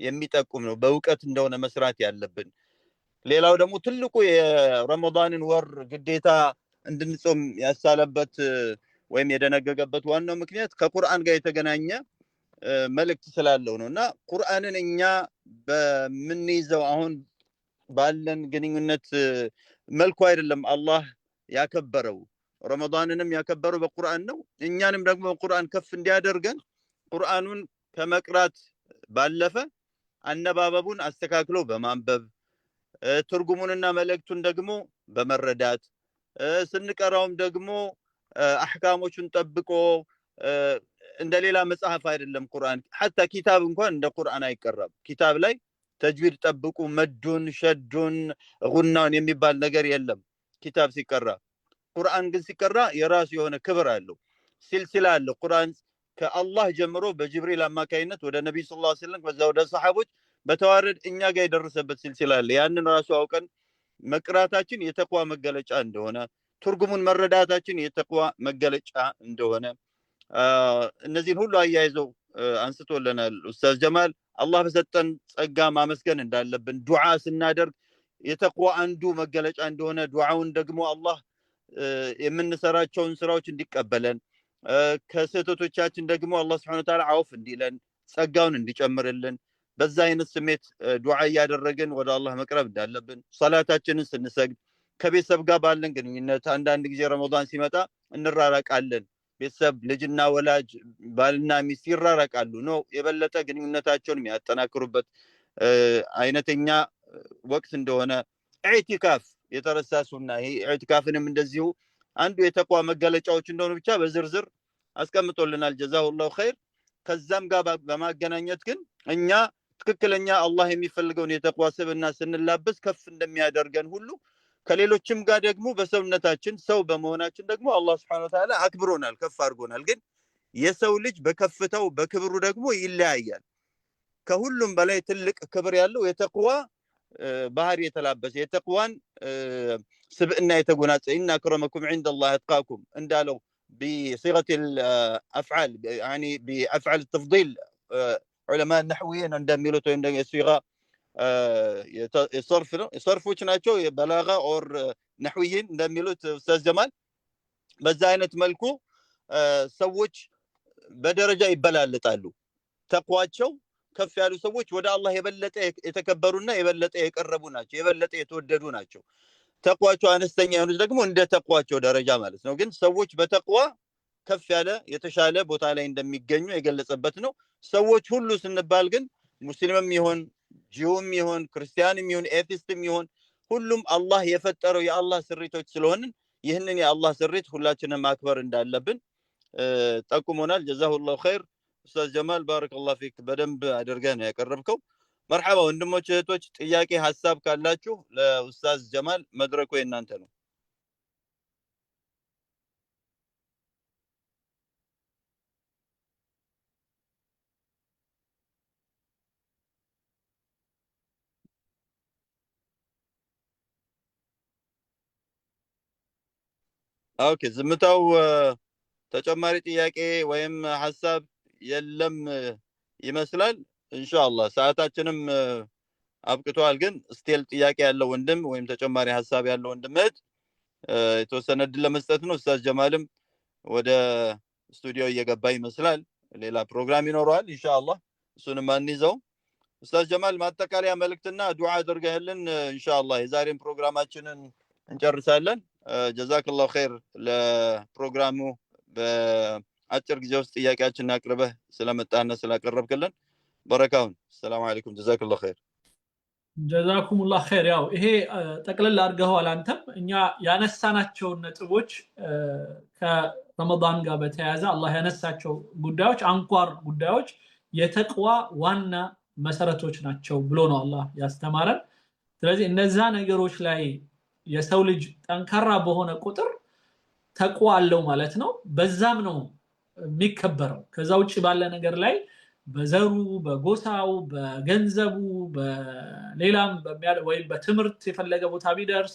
የሚጠቁም ነው። በእውቀት እንደሆነ መስራት ያለብን። ሌላው ደግሞ ትልቁ የረመዳንን ወር ግዴታ እንድንጾም ያሳለበት ወይም የደነገገበት ዋናው ምክንያት ከቁርአን ጋር የተገናኘ መልእክት ስላለው ነውና ቁርአንን እኛ በምንይዘው አሁን ባለን ግንኙነት መልኩ አይደለም አላህ ያከበረው። ረመዳንንም ያከበረው በቁርአን ነው። እኛንም ደግሞ ቁርአን ከፍ እንዲያደርገን ቁርአኑን ከመቅራት ባለፈ አነባበቡን አስተካክሎ በማንበብ ትርጉሙንና መልእክቱን ደግሞ በመረዳት ስንቀራውም ደግሞ አህካሞቹን ጠብቆ እንደሌላ መጽሐፍ አይደለም ቁርአን። ሐታ ኪታብ እንኳን እንደ ቁርአን አይቀራም። ኪታብ ላይ ተጅዊድ ጠብቁ፣ መዱን ሸዱን ጉናውን የሚባል ነገር የለም ኪታብ ሲቀራ። ቁርአን ግን ሲቀራ የራሱ የሆነ ክብር አለው፣ ሲልሲላ አለው። ቁርአን ከአላህ ጀምሮ በጅብሪል አማካይነት ወደ ነብዩ ሰለላሁ ዐለይሂ ወሰለም ከዛ ወደ ሰሃቦች በተዋረድ እኛ ጋር የደረሰበት ሲልሲላ አለ። ያንን ራሱ አውቀን መቅራታችን የተቅዋ መገለጫ እንደሆነ፣ ትርጉሙን መረዳታችን የተቅዋ መገለጫ እንደሆነ እነዚህን ሁሉ አያይዘው አንስቶልናል ኡስታዝ ጀማል። አላህ በሰጠን ጸጋ ማመስገን እንዳለብን፣ ዱዓ ስናደርግ የተቅዋ አንዱ መገለጫ እንደሆነ፣ ዱዓውን ደግሞ አላህ የምንሰራቸውን ስራዎች እንዲቀበለን ከስህተቶቻችን ደግሞ አላህ Subhanahu Wa Ta'ala አውፍ እንዲለን ጸጋውን እንዲጨምርልን በዛ አይነት ስሜት ዱዓ እያደረግን ወደ አላህ መቅረብ እንዳለብን፣ ሰላታችንን ስንሰግድ ከቤተሰብ ጋር ባለን ግንኙነት አንዳንድ ጊዜ ረመዳን ሲመጣ እንራራቃለን። ቤተሰብ ልጅና ወላጅ ባልና ሚስት ይራራቃሉ ነው የበለጠ ግንኙነታቸውን የሚያጠናክሩበት አይነተኛ ወቅት እንደሆነ፣ ኢዕቲካፍ የተረሳ ሱና ይሄ ኢዕቲካፍንም እንደዚሁ አንዱ የተቅዋ መገለጫዎች እንደሆኑ ብቻ በዝርዝር አስቀምጦልናል ጀዛሁላሁ ኸይር። ከዛም ጋር በማገናኘት ግን እኛ ትክክለኛ አላህ የሚፈልገውን የተቅዋ ስብዕና ስንላበስ ከፍ እንደሚያደርገን ሁሉ ከሌሎችም ጋር ደግሞ በሰውነታችን ሰው በመሆናችን ደግሞ አላህ Subhanahu Wa Ta'ala አክብሮናል፣ ከፍ አድርጎናል። ግን የሰው ልጅ በከፍታው በክብሩ ደግሞ ይለያያል። ከሁሉም በላይ ትልቅ ክብር ያለው የተቅዋ ባህሪ የተላበሰ የተቅዋን ስብዕና የተጎናጸፈ ኢነ አክረመኩም ዒንደላሂ አትቃኩም እንዳለው بصيغه الافعال يعني بافعال التفضيل علماء النحويين እንደሚሉት ወይም ደግሞ የሲጋ የሰርፎች ናቸው የበላጋ ኦር ነህዊይን እንደሚሉት ኡስታዝ ጀማል። በዛ አይነት መልኩ ሰዎች በደረጃ ይበላለጣሉ። ተቅዋቸው ከፍ ያሉ ሰዎች ወደ አላህ የበለጠ የተከበሩና የበለጠ የቀረቡ ናቸው፣ የበለጠ የተወደዱ ናቸው። ተቅዋቸው አነስተኛ የሆኑት ደግሞ እንደ ተቅዋቸው ደረጃ ማለት ነው። ግን ሰዎች በተቅዋ ከፍ ያለ የተሻለ ቦታ ላይ እንደሚገኙ የገለጸበት ነው። ሰዎች ሁሉ ስንባል ግን ሙስሊምም ይሁን ጂውም ይሁን ክርስቲያንም ይሁን ኤቲስትም ይሁን ሁሉም አላህ የፈጠረው የአላህ ስሪቶች ስለሆንን ይህንን የአላህ ስሪት ሁላችንም ማክበር እንዳለብን ጠቁሞናል። ጀዛሁላሁ ኸይር ኡስታዝ ጀማል ባረከላሁ ፊክ። በደንብ አድርገህ ነው ያቀረብከው። መርሐባ ወንድሞች እህቶች፣ ጥያቄ ሐሳብ ካላችሁ ለኡስታዝ ጀማል መድረኩ የእናንተ ነው። ኦኬ ዝምታው ተጨማሪ ጥያቄ ወይም ሐሳብ የለም ይመስላል ኢንሻአላህ ሰዓታችንም አብቅቷል ግን ስቲል ጥያቄ ያለው ወንድም ወይም ተጨማሪ ሐሳብ ያለው ወንድም የተወሰነ ድል ለመስጠት ነው ኡስታዝ ጀማልም ወደ ስቱዲዮ እየገባ ይመስላል ሌላ ፕሮግራም ይኖራል ኢንሻአላህ እሱንም አንይዘው ኡስታዝ ጀማል ማጠቃለያ መልእክትና ዱዓ አድርገህልን ኢንሻአላህ የዛሬን ፕሮግራማችንን እንጨርሳለን ጀዛከላሁ ኸይር ለፕሮግራሙ በአጭር ጊዜ ውስጥ ጥያቄያችንን አቅርበህ ስለመጣና ስላቀረብክልን በረካውን ሰላም አለይኩም ጀዛከላሁ ኸይር ጀዛኩሙላህ ኸይር ያው ይሄ ጠቅለል አድርገዋል አንተም እኛ ያነሳናቸው ነጥቦች ከረመዳን ጋር በተያያዘ አላህ ያነሳቸው ጉዳዮች አንኳር ጉዳዮች የተቅዋ ዋና መሰረቶች ናቸው ብሎ ነው አላህ ያስተማረን ስለዚህ እነዛ ነገሮች ላይ የሰው ልጅ ጠንካራ በሆነ ቁጥር ተቅዋ አለው ማለት ነው በዛም ነው የሚከበረው ከዛ ውጪ ባለ ነገር ላይ በዘሩ በጎሳው በገንዘቡ በሌላም ወይ በትምርት የፈለገ ቦታ ቢደርስ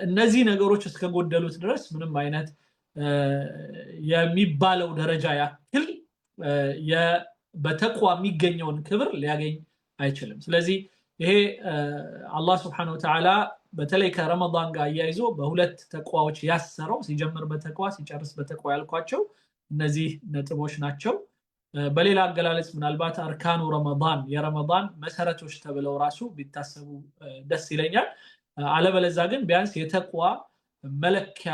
እነዚህ ነገሮች እስከጎደሉት ድረስ ምንም አይነት የሚባለው ደረጃ ያክል በተቅዋ የሚገኘውን ክብር ሊያገኝ አይችልም ስለዚህ ይሄ አላህ Subhanahu Wa Ta'ala በተለይ ከረመዳን ጋር ያይዞ በሁለት ተቅዋዎች ያሰረው ሲጀምር በተቅዋ ሲጨርስ በተቅዋ ያልኳቸው እነዚህ ነጥቦች ናቸው በሌላ አገላለጽ ምናልባት አርካኑ ረመዳን የረመዳን መሰረቶች ተብለው ራሱ ቢታሰቡ ደስ ይለኛል አለበለዛ ግን ቢያንስ የተቅዋ መለኪያ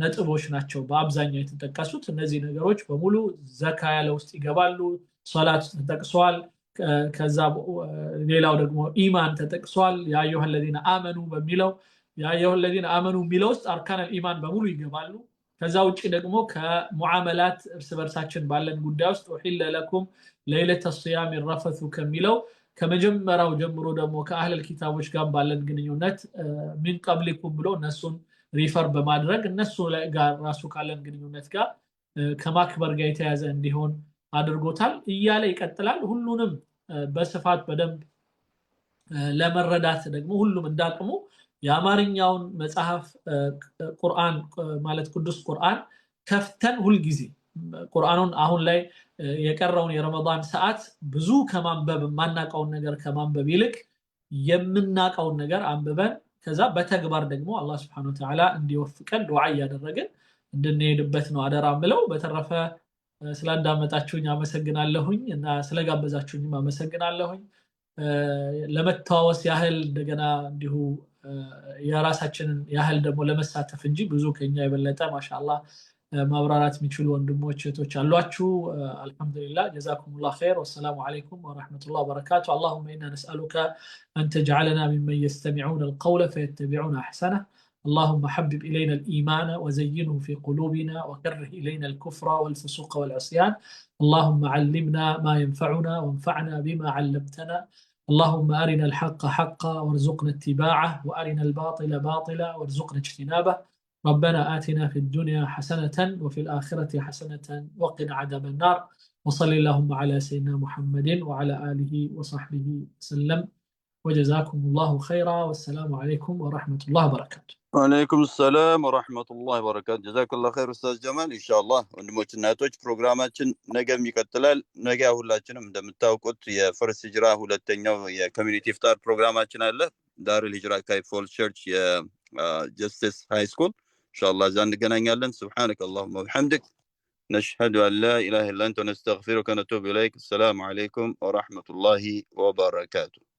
ነጥቦች ናቸው በአብዛኛው የተጠቀሱት እነዚህ ነገሮች በሙሉ ዘካ ያለ ውስጥ ይገባሉ ሶላት ተጠቅሷል ከዛ ሌላው ደግሞ ኢማን ተጠቅሷል ያ አዩሃ الذين آمنوا በሚለው ያ አዩሃ الذين آمنوا የሚለው ውስጥ አርካን ኢማን በሙሉ ይገባሉ ከዛ ውጪ ደግሞ ከሙዓመላት እርስ በርሳችን ባለን ጉዳይ ውስጥ ወሂለ ለኩም ለይለተ الصيام الرفث ከሚለው ከመጀመሪያው ጀምሮ ደግሞ ከአህለል ኪታቦች ጋር ባለን ግንኙነት ምን ቀብሊኩም ብሎ እነሱን ሪፈር በማድረግ እነሱ ጋር ራሱ ካለን ግንኙነት ጋር ከማክበር ጋር የተያዘ እንዲሆን አድርጎታል እያለ ይቀጥላል ሁሉንም በስፋት በደንብ ለመረዳት ደግሞ ሁሉም እንዳቅሙ የአማርኛውን መጽሐፍ ቁርአን ማለት ቅዱስ ቁርአን ከፍተን ሁሉ ጊዜ ቁርአኑን አሁን ላይ የቀረውን የረመዳን ሰዓት ብዙ ከማንበብ ማናቀውን ነገር ከማንበብ ይልቅ የምናቀውን ነገር አንብበን ከዛ በተግባር ደግሞ አላህ Subhanahu Wa Ta'ala እንዲወፍቀን ዱዓ ያደረግን እንድንሄድበት ነው አደራ ምለው በተረፈ ስላዳመጣችሁኝ አመሰግናለሁኝ እና ስለጋበዛችሁኝም አመሰግናለሁኝ ለመተዋወስ ያህል እንደገና እንዲሁ የራሳችንን ያህል ደግሞ ለመሳተፍ እንጂ ብዙ ከኛ የበለጠ ማሻአላህ ማብራራት የሚችሉ ወንድሞች እህቶች አሏችሁ አልহামዱሊላህ ጀዛኩሙላህ ኸይር ወሰላሙ አለይኩም ወራህመቱላሂ ወበረካቱ اللهم إنا نسألك أن تجعلنا ممن يستمعون القول فيتبعون أحسنه اللهم حبب إلينا الإيمان وزينه في قلوبنا وكره إلينا الكفر والفسوق والعصيان اللهم علمنا ما ينفعنا وانفعنا بما علمتنا اللهم أرنا الحق حقا وارزقنا اتباعه وأرنا الباطل باطلا وارزقنا اجتنابه ربنا آتنا في الدنيا حسنة وفي الآخرة حسنة وقنا عذاب النار وصلى اللهم على سيدنا محمد وعلى آله وصحبه وسلم وجزاكم الله خيرا والسلام عليكم ورحمة الله وبركاته وعليكم السلام ورحمة الله وبركاته جزاك الله خير أستاذ جمال إن شاء الله ወንድሞችና እህቶች ፕሮግራማችን ነገም ይቀጥላል ነገ ሁላችንም እንደምታውቁት የፈርስ ሂጅራ ሁለተኛው የኮሚኒቲ ኢፍጣር ፕሮግራማችን አለ ዳሩል ሂጅራ ካይፎል ቸርች የጀስቲስ ሃይ ስኩል إن شاء الله زان نغنيالن سبحانك اللهم وبحمدك نشهد أن لا إله إلا أنت ونستغفرك ونتوب إليك السلام عليكم ورحمة الله وبركاته